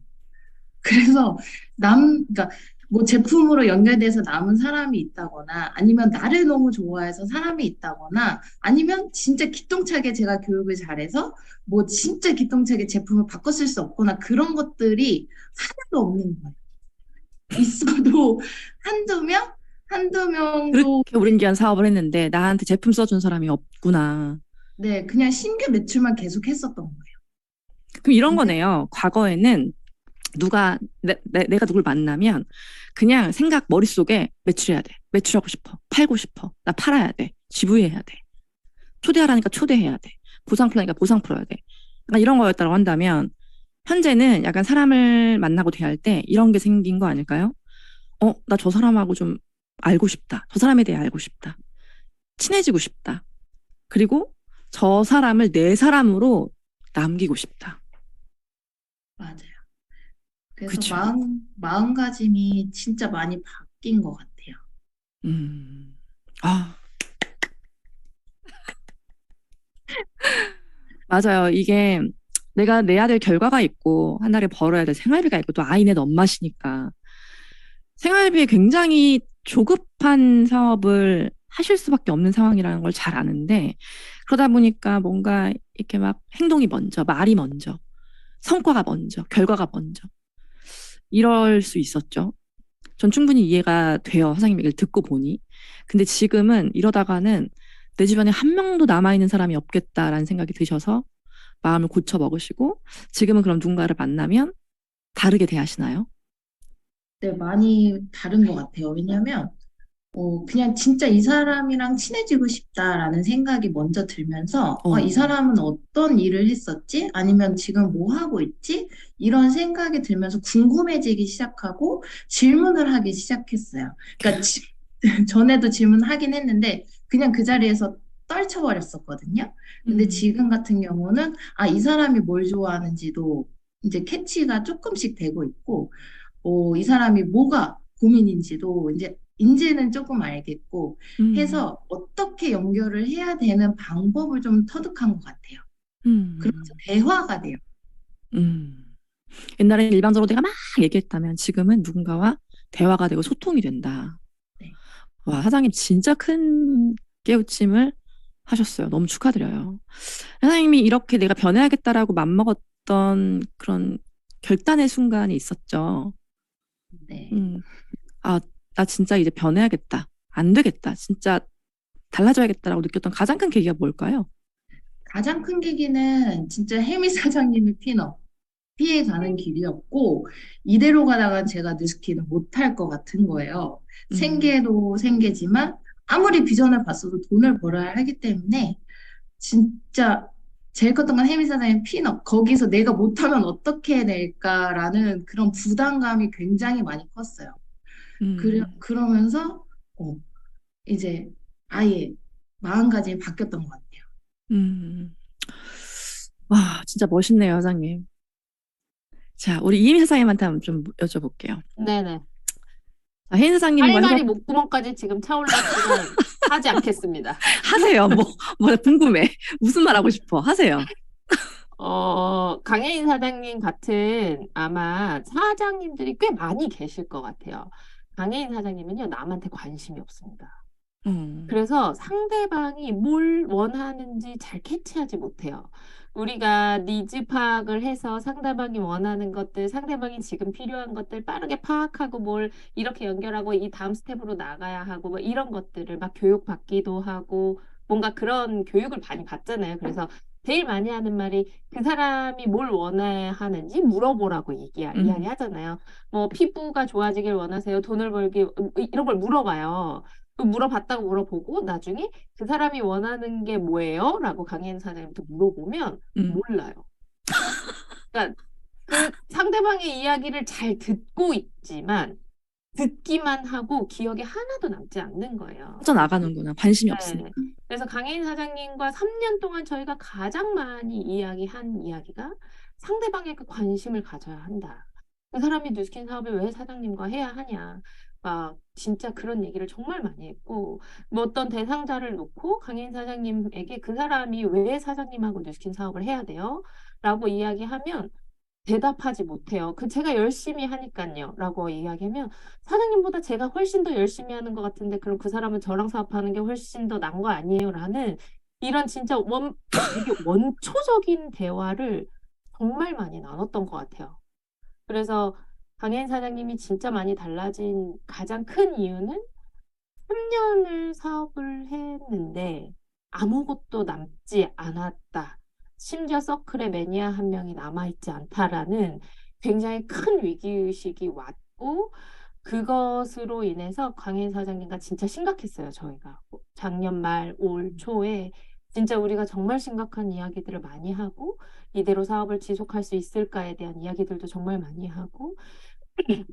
I: 그래서 그러니까 뭐 제품으로 연결돼서 남은 사람이 있다거나 아니면 나를 너무 좋아해서 사람이 있다거나 아니면 진짜 기똥차게 제가 교육을 잘해서 뭐 진짜 기똥차게 제품을 바꿔 쓸 수 없거나 그런 것들이 하나도 없는 거예요. 있어도 한두 명도
F: 그렇게 오랜 기간 사업을 했는데 나한테 제품 써준 사람이 없구나.
I: 네, 그냥 신규 매출만 계속 했었던 거예요.
F: 그럼 이런 거네요. 과거에는 내가 누굴 만나면 그냥 머릿속에 매출해야 돼. 매출하고 싶어. 팔고 싶어. 나 팔아야 돼. GV해야 돼. 초대하라니까 초대해야 돼. 보상 풀라니까 보상 풀어야 돼. 약간 이런 거였다고 한다면 현재는 약간 사람을 만나고 대할 때 이런 게 생긴 거 아닐까요? 나 저 사람하고 좀 알고 싶다. 저 사람에 대해 알고 싶다. 친해지고 싶다. 그리고 저 사람을 내 사람으로 남기고 싶다.
I: 맞아요. 그래서
F: 그쵸.
I: 마음가짐이 진짜 많이 바뀐 것 같아요.
F: 아, 맞아요. 이게 내가 내야 될 결과가 있고 한 달에 벌어야 될 생활비가 있고 또 아이는 엄마시니까 생활비에 굉장히 조급한 사업을 하실 수밖에 없는 상황이라는 걸 잘 아는데 그러다 보니까 뭔가 이렇게 막 행동이 먼저, 말이 먼저, 성과가 먼저, 결과가 먼저 이럴 수 있었죠. 전 충분히 이해가 돼요. 사장님 얘기를 듣고 보니. 근데 지금은 이러다가는 내 주변에 한 명도 남아있는 사람이 없겠다라는 생각이 드셔서 마음을 고쳐 먹으시고 지금은 그럼 누군가를 만나면 다르게 대하시나요?
I: 네, 많이 다른 것 같아요. 왜냐면 그냥 진짜 이 사람이랑 친해지고 싶다라는 생각이 먼저 들면서, 이 사람은 어떤 일을 했었지? 아니면 지금 뭐 하고 있지? 이런 생각이 들면서 궁금해지기 시작하고 질문을 하기 시작했어요. 그러니까 전에도 질문하긴 했는데, 그냥 그 자리에서 떨쳐버렸었거든요. 근데 지금 같은 경우는, 이 사람이 뭘 좋아하는지도 이제 캐치가 조금씩 되고 있고, 이 사람이 뭐가 고민인지도 이제는 조금 알겠고 해서 어떻게 연결을 해야 되는 방법을 좀 터득한 것 같아요. 그러면서 대화가 돼요.
F: 옛날에는 일방적으로 내가 막 얘기했다면 지금은 누군가와 대화가 되고 소통이 된다.
I: 네.
F: 와, 사장님 진짜 큰 깨우침을 하셨어요. 너무 축하드려요. 사장님이 이렇게 내가 변해야겠다라고 맘먹었던 그런 결단의 순간이 있었죠.
I: 네.
F: 나 진짜 이제 변해야겠다. 안 되겠다. 진짜 달라져야겠다라고 느꼈던 가장 큰 계기가 뭘까요?
I: 가장 큰 계기는 진짜 혜미 사장님의 핀업, 피해 가는 길이었고, 이대로 가다가 제가 뉴스킨을 못할 것 같은 거예요. 생계도 생계지만, 아무리 비전을 봤어도 돈을 벌어야 하기 때문에, 진짜 제일 컸던 건 혜미 사장의 핀업, 거기서 내가 못하면 어떻게 해낼까라는 그런 부담감이 굉장히 많이 컸어요. 그러면서, 이제 아예 마음가짐이 바뀌었던 것 같아요.
F: 와, 진짜 멋있네요, 사장님. 자, 우리 이임 사장님한테 한번 좀 여쭤볼게요.
H: 네네.
F: 자, 혜인 사장님과
H: 할 말이
F: 협업
H: 목구멍까지 지금 차올랐지만 하지 않겠습니다.
F: 하세요. 뭐 궁금해. 무슨 말 하고 싶어? 하세요.
H: 강혜인 사장님 같은 아마 사장님들이 꽤 많이 계실 것 같아요. 강혜인 사장님은요, 남한테 관심이 없습니다. 그래서 상대방이 뭘 원하는지 잘 캐치하지 못해요. 우리가 니즈 파악을 해서 상대방이 원하는 것들, 상대방이 지금 필요한 것들 빠르게 파악하고 뭘 이렇게 연결하고 이 다음 스텝으로 나가야 하고 뭐 이런 것들을 막 교육받기도 하고 뭔가 그런 교육을 많이 받잖아요. 그래서 제일 많이 하는 말이 그 사람이 뭘 원해야 하는지 물어보라고 이야기하잖아요. 뭐 피부가 좋아지길 원하세요? 돈을 벌기 이런 걸 물어봐요. 물어봤다고 물어보고 나중에 그 사람이 원하는 게 뭐예요? 라고 강혜인 사장님한테 물어보면 몰라요. 그러니까 그 상대방의 이야기를 잘 듣고 있지만 듣기만 하고 기억에 하나도 남지 않는 거예요.
F: 빠져나가는구나. 관심이
H: 네.
F: 없으니까.
H: 그래서 강혜인 사장님과 3년 동안 저희가 가장 많이 이야기한 이야기가 상대방의 그 관심을 가져야 한다. 그 사람이 뉴스킨 사업을 왜 사장님과 해야 하냐. 막 진짜 그런 얘기를 정말 많이 했고 뭐 어떤 대상자를 놓고 강혜인 사장님에게 그 사람이 왜 사장님하고 뉴스킨 사업을 해야 돼요? 라고 이야기하면 대답하지 못해요. 제가 열심히 하니까요. 라고 이야기하면 사장님보다 제가 훨씬 더 열심히 하는 것 같은데 그럼 그 사람은 저랑 사업하는 게 훨씬 더 나은 거 아니에요? 라는 이런 진짜 되게 원초적인 대화를 정말 많이 나눴던 것 같아요. 그래서 강혜인 사장님이 진짜 많이 달라진 가장 큰 이유는 3년을 사업을 했는데 아무것도 남지 않았다. 심지어 서클에 매니아 한 명이 남아있지 않다라는 굉장히 큰 위기의식이 왔고 그것으로 인해서 강혜인 사장님과 진짜 심각했어요. 저희가 작년 말 올 초에 진짜 우리가 정말 심각한 이야기들을 많이 하고 이대로 사업을 지속할 수 있을까에 대한 이야기들도 정말 많이 하고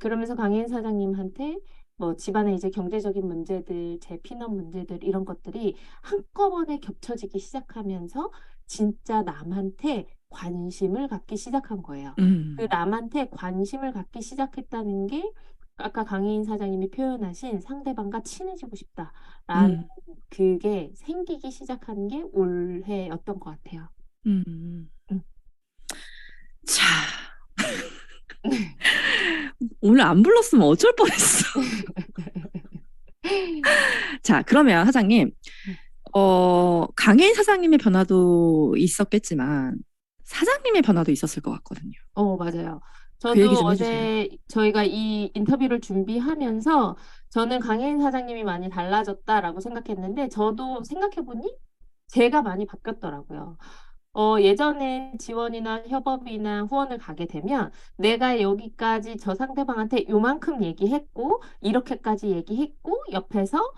H: 그러면서 강혜인 사장님한테 뭐 집안의 이제 경제적인 문제들, 제 핀업 문제들 이런 것들이 한꺼번에 겹쳐지기 시작하면서 진짜 남한테 관심을 갖기 시작한 거예요. 그 남한테 관심을 갖기 시작했다는 게 아까 강혜인 사장님이 표현하신 상대방과 친해지고 싶다라는
F: 음,
H: 그게 생기기 시작한 게 올해였던 것 같아요.
F: 음.
H: 음.
F: 자, 오늘 안 불렀으면 어쩔 뻔했어. 자, 그러면 사장님, 강혜인 사장님의 변화도 있었겠지만, 사장님의 변화도 있었을 것 같거든요.
H: 맞아요.
F: 그 얘기
H: 저도
F: 좀 해주세요.
H: 어제 저희가 이 인터뷰를 준비하면서 저는 강혜인 사장님이 많이 달라졌다라고 생각했는데 저도 생각해보니 제가 많이 바뀌었더라고요. 예전에 지원이나 협업이나 후원을 가게 되면 내가 여기까지 저 상대방한테 요만큼 얘기했고 이렇게까지 얘기했고 옆에서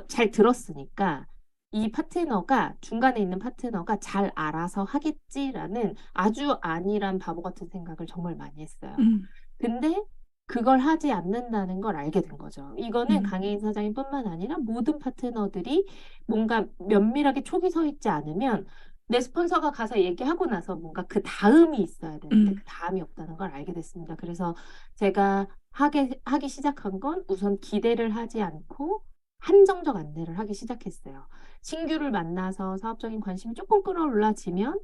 H: 잘 들었으니까 이 파트너가 중간에 있는 파트너가 잘 알아서 하겠지라는 아주 안일한 바보 같은 생각을 정말 많이 했어요.
F: 음,
H: 근데 그걸 하지 않는다는 걸 알게 된 거죠. 이거는
F: 음,
H: 강혜인 사장님뿐만 아니라 모든 파트너들이 뭔가 면밀하게 촉이 서 있지 않으면 내 스폰서가 가서 얘기하고 나서 뭔가 그 다음이 있어야 되는데
F: 음,
H: 그 다음이 없다는 걸 알게 됐습니다. 그래서 제가 하기 시작한 건 우선 기대를 하지 않고 한정적 안내를 하기 시작했어요. 신규를 만나서 사업적인 관심이 조금 끌어올라지면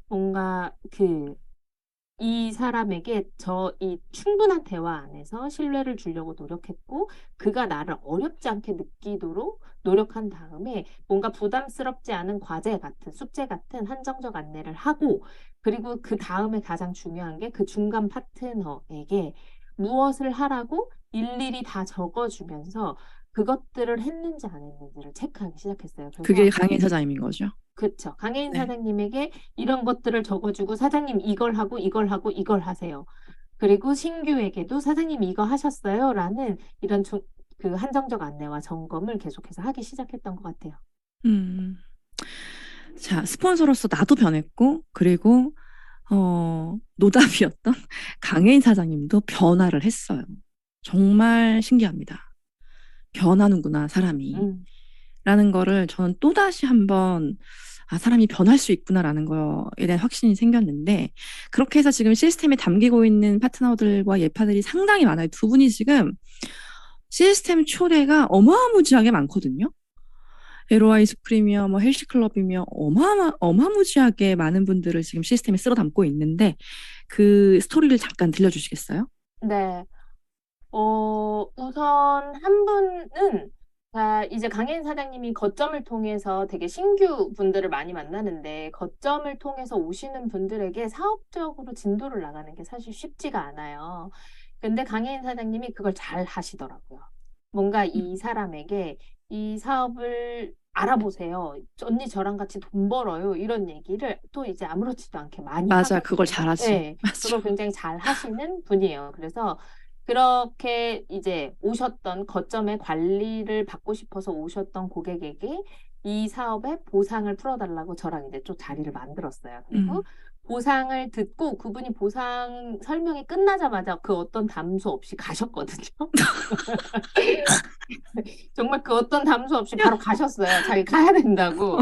H: 뭔가 이 사람에게 이 충분한 대화 안에서 신뢰를 주려고 노력했고, 그가 나를 어렵지 않게 느끼도록 노력한 다음에 뭔가 부담스럽지 않은 과제 같은, 숙제 같은 한정적 안내를 하고, 그리고 그 다음에 가장 중요한 게 그 중간 파트너에게 무엇을 하라고 일일이 다 적어주면서 그것들을 했는지 안 했는지를 체크하기 시작했어요.
F: 그게
H: 그래서
F: 강혜인 사장님인 거죠.
H: 그쵸. 강혜인
F: 네.
H: 사장님에게 이런 것들을 적어주고 사장님 이걸 하고 이걸 하고 이걸 하세요. 그리고 신규에게도 사장님 이거 하셨어요? 라는 이런 그 한정적 안내와 점검을 계속해서 하기 시작했던 것 같아요.
F: 음. 자, 스폰서로서 나도 변했고, 그리고, 노답이었던 강혜인 사장님도 변화를 했어요. 정말 신기합니다. 변하는구나, 사람이.
H: 음.
F: 라는 거를 저는 또다시 한번, 사람이 변할 수 있구나라는 거에 대한 확신이 생겼는데, 그렇게 해서 지금 시스템에 담기고 있는 파트너들과 예파들이 상당히 많아요. 두 분이 지금 시스템 초대가 어마무지하게 많거든요. LOI 스프리미어, 헬시클럽이며 어마무지하게 많은 분들을 지금 시스템에 쓸어 담고 있는데 그 스토리를 잠깐 들려주시겠어요?
H: 네. 우선 한 분은 이제 강혜인 사장님이 거점을 통해서 되게 신규 분들을 많이 만나는데 거점을 통해서 오시는 분들에게 사업적으로 진도를 나가는 게 사실 쉽지가 않아요. 근데 강혜인 사장님이 그걸 잘 하시더라고요. 뭔가 이 사람에게 이 사업을 알아보세요. 언니 저랑 같이 돈 벌어요. 이런 얘기를 또 이제 아무렇지도 않게 많이
F: 맞아, 그걸
H: 하거든요.
F: 잘하지.
H: 네,
F: 맞아.
H: 그걸 굉장히 잘 하시는 분이에요. 그래서 그렇게 이제 오셨던 거점의 관리를 받고 싶어서 오셨던 고객에게 이 사업의 보상을 풀어달라고 저랑 이제 좀 자리를 만들었어요. 그리고 보상을 듣고 그분이 보상 설명이 끝나자마자 그 어떤 담소 없이 가셨거든요. 정말 그 어떤 담소 없이 바로 가셨어요. 자기 가야 된다고.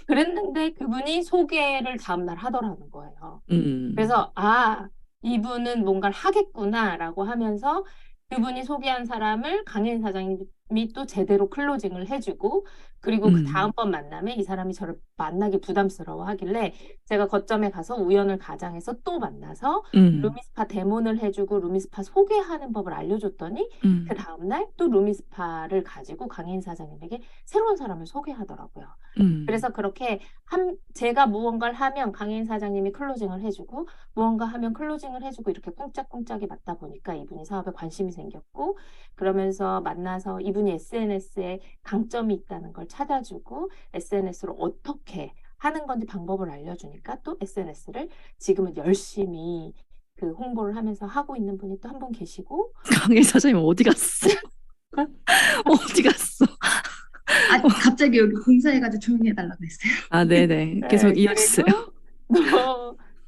H: 그랬는데 그분이 소개를 다음날 하더라는 거예요. 그래서 이분은 뭔가를 하겠구나라고 하면서 그분이 소개한 사람을 강혜인 사장님이 또 제대로 클로징을 해주고 그리고 그 다음번 만남에 이 사람이 저를 만나기 부담스러워 하길래 제가 거점에 가서 우연을 가장해서 또 만나서 루미스파 데모를 해주고 루미스파 소개하는 법을 알려줬더니 그 다음날 또 루미스파를 가지고 강혜인 사장님에게 새로운 사람을 소개하더라고요. 그래서 그렇게 제가 무언가를 하면 강혜인 사장님이 클로징을 해주고 무언가 하면 클로징을 해주고 이렇게 꿍짝꿍짝이 맞다 보니까 이분이 사업에 관심이 생겼고 그러면서 만나서 이분이 SNS에 강점이 있다는 걸 찾아주고 SNS로 어떻게 하는 건지 방법을 알려주니까 또 SNS를 지금은 열심히 그 홍보를 하면서 하고 있는 분이 또 한 분 계시고
F: 강혜인 사장님 어디 갔어? 어디 갔어?
I: 갑자기 여기 공사해가지고 조용히 해달라고 했어요.
F: 네네. 계속 이어주세요.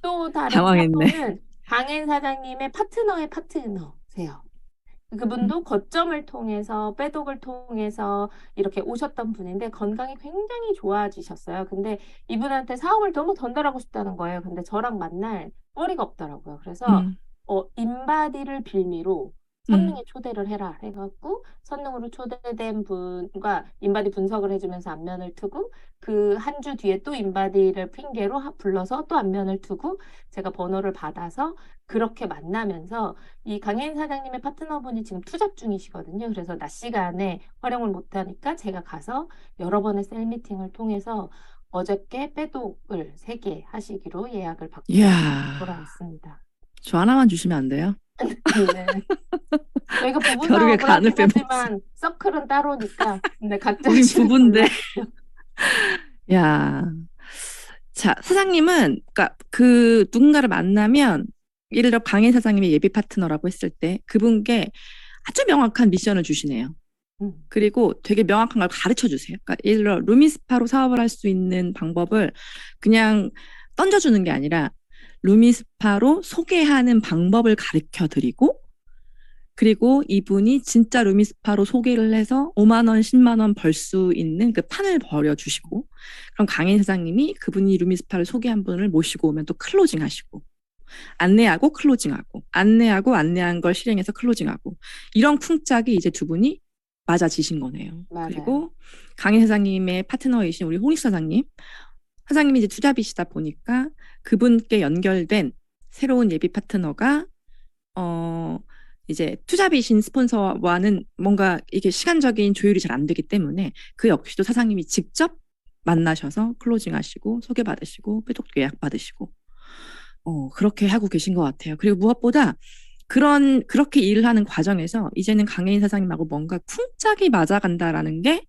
H: 또 다른
F: 당황했네.
H: 사건은 강혜인 사장님의 파트너의 파트너세요. 그분도 거점을 통해서 빼독을 통해서 이렇게 오셨던 분인데 건강이 굉장히 좋아지셨어요. 근데 이분한테 사업을 너무 전달하고 싶다는 거예요. 근데 저랑 만날 머리가 없더라고요. 그래서 인바디를 빌미로 선능에 초대를 해라 해갖고 선능으로 초대된 분과 인바디 분석을 해주면서 안면을 트고 그 한 주 뒤에 또 인바디를 핑계로 불러서 또 안면을 두고 제가 번호를 받아서 그렇게 만나면서 이 강혜인 사장님의 파트너분이 지금 투잡 중이시거든요. 그래서 낮 시간에 활용을 못하니까 제가 가서 여러 번의 셀 미팅을 통해서 어저께 빼독을 3개 하시기로 예약을 받고
F: 이야,
H: 돌아왔습니다.
F: 저 하나만 주시면 안 돼요?
H: 네. 저희가 부부
F: 벼룩의
H: 사업을
F: 간을
H: 하긴
F: 빼먹었어.
H: 하지만 서클은 따로니까 근데 각자
F: 우린
H: 하시는
F: 부부인데.
H: 걸로.
F: 야, 자, 사장님은, 그러니까 그 누군가를 만나면, 예를 들어 강인 사장님의 예비 파트너라고 했을 때 그분께 아주 명확한 미션을 주시네요. 그리고 되게 명확한 걸 가르쳐 주세요. 그러니까 예를 들어 루미스파로 사업을 할 수 있는 방법을 그냥 던져주는 게 아니라 루미스파로 소개하는 방법을 가르쳐 드리고, 그리고 이분이 진짜 루미스파로 소개를 해서 5만 원, 10만 원 벌 수 있는 그 판을 벌여주시고, 그럼 강인 사장님이 그분이 루미스파를 소개한 분을 모시고 오면 또 클로징 하시고, 안내하고 클로징하고, 안내하고 안내한 걸 실행해서 클로징하고, 이런 쿵짝이 이제 두 분이 맞아지신 거네요.
H: 맞아요.
F: 그리고 강인 사장님의 파트너이신 우리 홍익 사장님이 이제 투잡이시다 보니까 그분께 연결된 새로운 예비 파트너가 이제 투잡이신 스폰서와는 뭔가 이게 시간적인 조율이 잘 안 되기 때문에 그 역시도 사장님이 직접 만나셔서 클로징 하시고 소개받으시고 빼독도 예약 받으시고 그렇게 하고 계신 것 같아요. 그리고 무엇보다 그렇게 일을 하는 과정에서 이제는 강혜인 사장님하고 뭔가 쿵짝이 맞아간다라는 게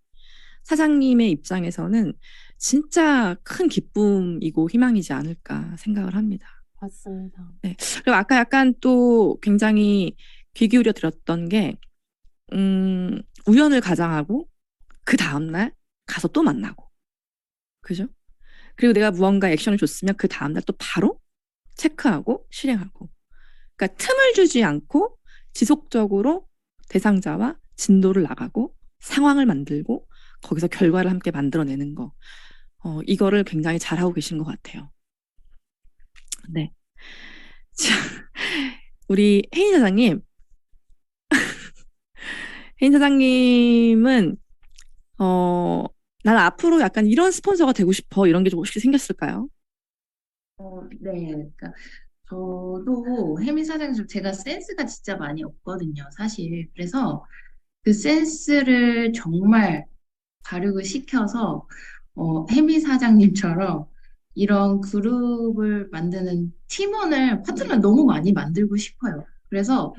F: 사장님의 입장에서는 진짜 큰 기쁨이고 희망이지 않을까 생각을 합니다.
H: 맞습니다.
F: 네. 그리고 아까 약간 또 굉장히 귀 기울여 들었던 게, 우연을 가장하고, 그 다음날 가서 또 만나고. 그죠? 그리고 내가 무언가 액션을 줬으면 그 다음날 또 바로 체크하고 실행하고. 그러니까 틈을 주지 않고 지속적으로 대상자와 진도를 나가고 상황을 만들고 거기서 결과를 함께 만들어내는 거. 이거를 굉장히 잘하고 계신 것 같아요. 네. 자, 우리 혜인 사장님. 혜인 사장님은, 난 앞으로 약간 이런 스폰서가 되고 싶어. 이런 게 좀 혹시 생겼을까요?
I: 네, 그러니까 저도 혜민 사장님 제가 센스가 진짜 많이 없거든요, 사실. 그래서 그 센스를 정말 발육을 시켜서 혜민 사장님처럼 이런 그룹을 만드는 팀원을 파트너를 너무 많이 만들고 싶어요. 그래서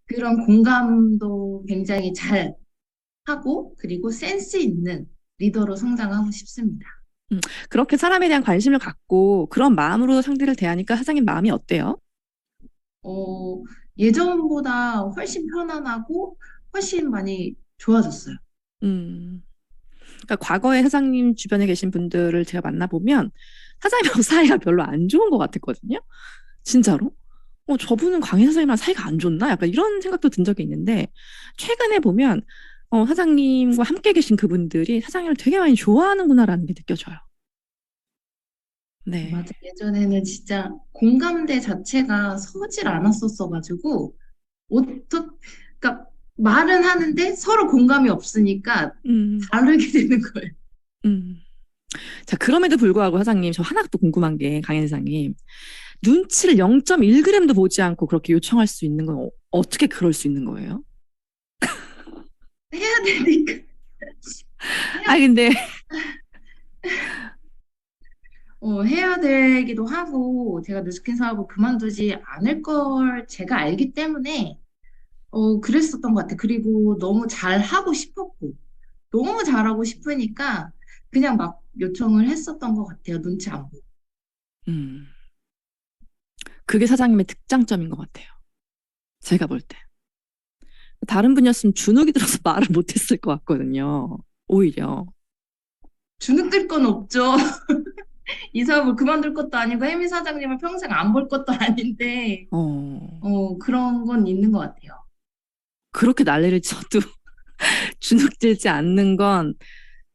I: 그런 공감도 굉장히 잘 하고 그리고 센스 있는 리더로 성장하고 싶습니다.
F: 그렇게 사람에 대한 관심을 갖고 그런 마음으로 상대를 대하니까 사장님 마음이 어때요?
I: 예전보다 훨씬 편안하고 훨씬 많이 좋아졌어요.
F: 그러니까 과거에 사장님 주변에 계신 분들을 제가 만나보면 사장님하고 사이가 별로 안 좋은 것 같았거든요. 진짜로. 저분은 강희 사장님이랑 사이가 안 좋나? 약간 이런 생각도 든 적이 있는데 최근에 보면 사장님과 함께 계신 그분들이 사장님을 되게 많이 좋아하는구나라는 게 느껴져요. 네.
I: 맞아. 예전에는 진짜 공감대 자체가 서질 않았었어가지고 그러니까 말은 하는데 서로 공감이 없으니까 다르게 되는 거예요.
F: 자, 그럼에도 불구하고 사장님, 저 하나 또 궁금한 게 강현 사장님, 눈치를 0.1g도 보지 않고 그렇게 요청할 수 있는 건 어떻게 그럴 수 있는 거예요?
I: 해야 되니까.
F: 근데
I: 해야 되기도 하고 제가 뉴스킨 사업을 그만두지 않을 걸 제가 알기 때문에 그랬었던 것 같아요. 그리고 너무 잘하고 싶었고 너무 잘하고 싶으니까 그냥 막 요청을 했었던 것 같아요. 눈치 안 보고.
F: 그게 사장님의 특장점인 것 같아요. 제가 볼 때. 다른 분이었으면 주눅이 들어서 말을 못했을 것 같거든요. 오히려.
I: 주눅 들 건 없죠. 이 사업을 그만둘 것도 아니고 혜미 사장님을 평생 안 볼 것도 아닌데 그런 건 있는 것 같아요.
F: 그렇게 난리를 쳐도 주눅 들지 않는 건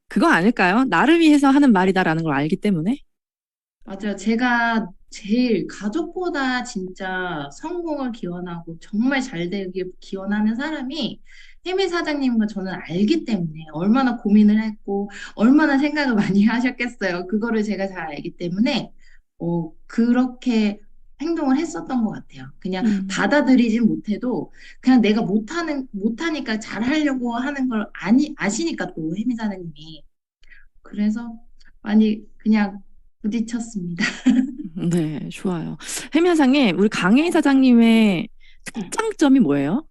F: 그거 아닐까요? 나를 위해서 하는 말이다라는 걸 알기 때문에.
I: 맞아요. 제가 제일 가족보다 진짜 성공을 기원하고 정말 잘 되길 기원하는 사람이 혜미 사장님과 저는 알기 때문에 얼마나 고민을 했고 얼마나 생각을 많이 하셨겠어요. 그거를 제가 잘 알기 때문에 그렇게 행동을 했었던 것 같아요. 그냥 받아들이진 못해도 그냥 내가 못하니까 잘하려고 하는 걸 아시니까 또 혜미 사장님이. 그래서 많이 그냥 부딪혔습니다.
F: 네, 좋아요. 혜미 사장님, 우리 강혜인 사장님의 특장점이 뭐예요?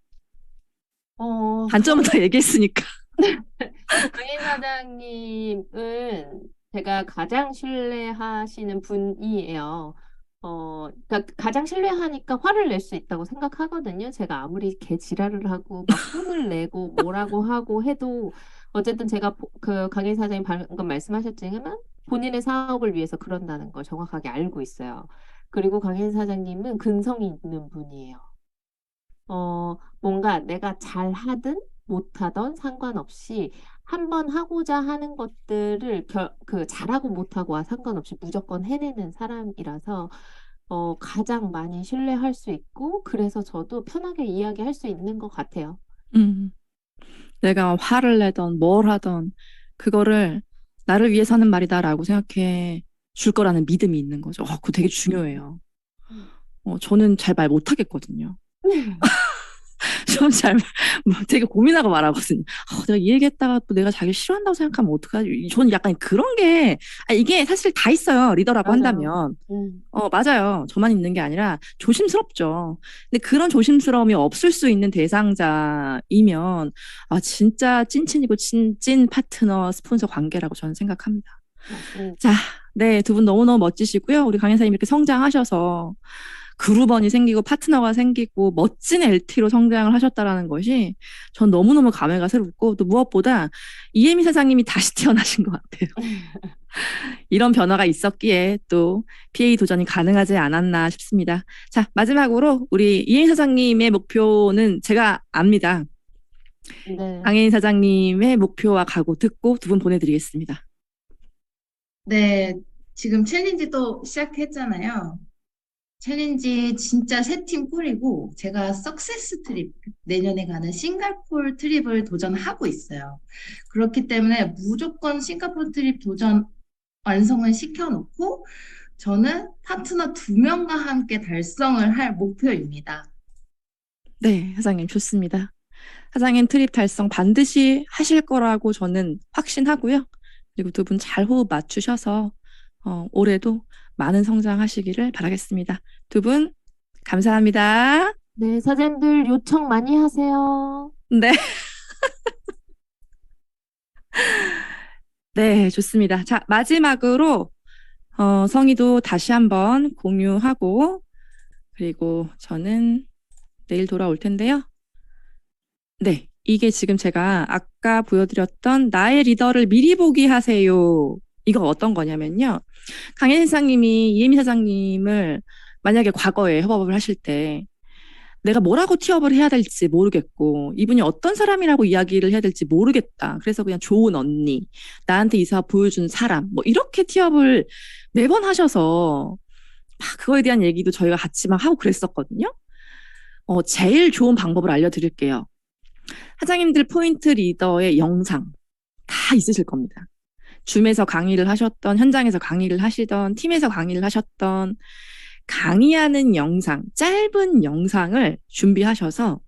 F: 단점은 다 얘기했으니까.
H: 강인 사장님은 제가 가장 신뢰하시는 분이에요. 그러니까 가장 신뢰하니까 화를 낼 수 있다고 생각하거든요. 제가 아무리 개 지랄을 하고 막 혼을 내고 뭐라고 하고 해도 어쨌든 제가 그 강인 사장님 방금 말씀하셨지만 본인의 사업을 위해서 그런다는 걸 정확하게 알고 있어요. 그리고 강인 사장님은 근성이 있는 분이에요. 뭔가 내가 잘하든 못하든 상관없이 한번 하고자 하는 것들을 잘하고 못하고와 상관없이 무조건 해내는 사람이라서 가장 많이 신뢰할 수 있고 그래서 저도 편하게 이야기할 수 있는 것 같아요.
F: 내가 화를 내던 뭘 하던 그거를 나를 위해서 하는 말이다라고 생각해 줄 거라는 믿음이 있는 거죠. 그거 되게 중요해요. 저는 잘 말 못하겠거든요. 저는 되게 고민하고 말하거든요. 내가 이 얘기했다가 또 내가 자기를 싫어한다고 생각하면 어떡하지? 저는 약간 그런 게, 이게 사실 다 있어요. 리더라고 한다면. 맞아요. 저만 있는 게 아니라 조심스럽죠. 근데 그런 조심스러움이 없을 수 있는 대상자이면, 진짜 찐친이고 찐 파트너, 스폰서 관계라고 저는 생각합니다. 자, 네, 두 분 너무너무 멋지시고요. 우리 강연사님 이렇게 성장하셔서 그룹원이 생기고 파트너가 생기고 멋진 LT로 성장을 하셨다라는 것이 전 너무너무 감회가 새롭고 또 무엇보다 이혜미 사장님이 다시 태어나신 것 같아요. 이런 변화가 있었기에 또 PA 도전이 가능하지 않았나 싶습니다. 자, 마지막으로 우리 이혜미 사장님의 목표는 제가 압니다.
H: 네.
F: 강혜인 사장님의 목표와 각오 듣고 두 분 보내드리겠습니다.
I: 네, 지금 챌린지 또 시작했잖아요. 챌린지 진짜 세 팀 꾸리고 제가 석세스 트립 내년에 가는 싱가포르 트립을 도전하고 있어요. 그렇기 때문에 무조건 싱가포르 트립 도전 완성을 시켜놓고 저는 파트너 2명과 함께 달성을 할 목표입니다.
F: 네, 사장님 좋습니다. 사장님 트립 달성 반드시 하실 거라고 저는 확신하고요. 그리고 두 분 잘 호흡 맞추셔서 올해도 많은 성장하시기를 바라겠습니다. 두 분 감사합니다.
H: 네, 사장님들 요청 많이 하세요.
F: 네. 네, 좋습니다. 자, 마지막으로 성의도 다시 한번 공유하고 그리고 저는 내일 돌아올 텐데요. 네, 이게 지금 제가 아까 보여드렸던 나의 리더를 미리 보기 하세요. 이거 어떤 거냐면요. 강혜인 사장님이 이혜미 사장님을 만약에 과거에 협업을 하실 때 내가 뭐라고 티업을 해야 될지 모르겠고 이분이 어떤 사람이라고 이야기를 해야 될지 모르겠다. 그래서 그냥 좋은 언니, 나한테 이 사업 보여준 사람 뭐 이렇게 티업을 매번 하셔서 막 그거에 대한 얘기도 저희가 같이 막 하고 그랬었거든요. 제일 좋은 방법을 알려드릴게요. 사장님들 포인트 리더의 영상 다 있으실 겁니다. 줌에서 강의를 하셨던, 현장에서 강의를 하시던, 팀에서 강의를 하셨던 강의하는 영상, 짧은 영상을 준비하셔서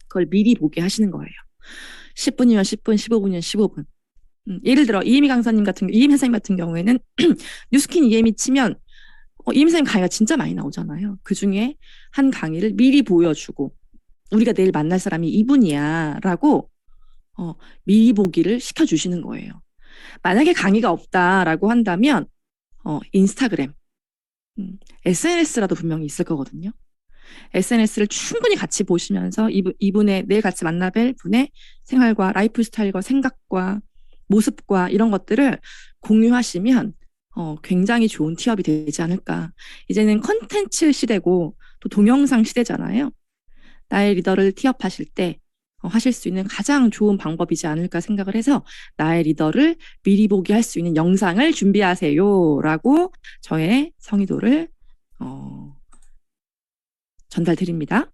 F: 그걸 미리 보게 하시는 거예요. 10분이면 10분, 15분이면 15분. 예를 들어 이혜미 선생님 같은 경우에는 뉴스킨 이혜미 치면 이혜미 선생님 강의가 진짜 많이 나오잖아요. 그중에 한 강의를 미리 보여주고 우리가 내일 만날 사람이 이분이야 라고 미리 보기를 시켜주시는 거예요. 만약에 강의가 없다라고 한다면 인스타그램, SNS라도 분명히 있을 거거든요. SNS를 충분히 같이 보시면서 이분의 내일 같이 만나뵐 분의 생활과 라이프 스타일과 생각과 모습과 이런 것들을 공유하시면 굉장히 좋은 티업이 되지 않을까. 이제는 컨텐츠 시대고 또 동영상 시대잖아요. 나의 리더를 티업하실 때 하실 수 있는 가장 좋은 방법이지 않을까 생각을 해서 나의 리더를 미리 보기 할 수 있는 영상을 준비하세요 라고 저의 성의도를 전달드립니다.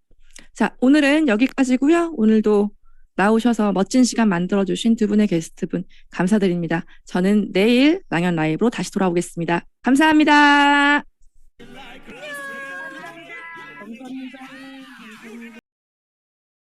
F: 자, 오늘은 여기까지고요. 오늘도 나오셔서 멋진 시간 만들어주신 두 분의 게스트분 감사드립니다. 저는 내일 랑연 라이브로 다시 돌아오겠습니다. 감사합니다.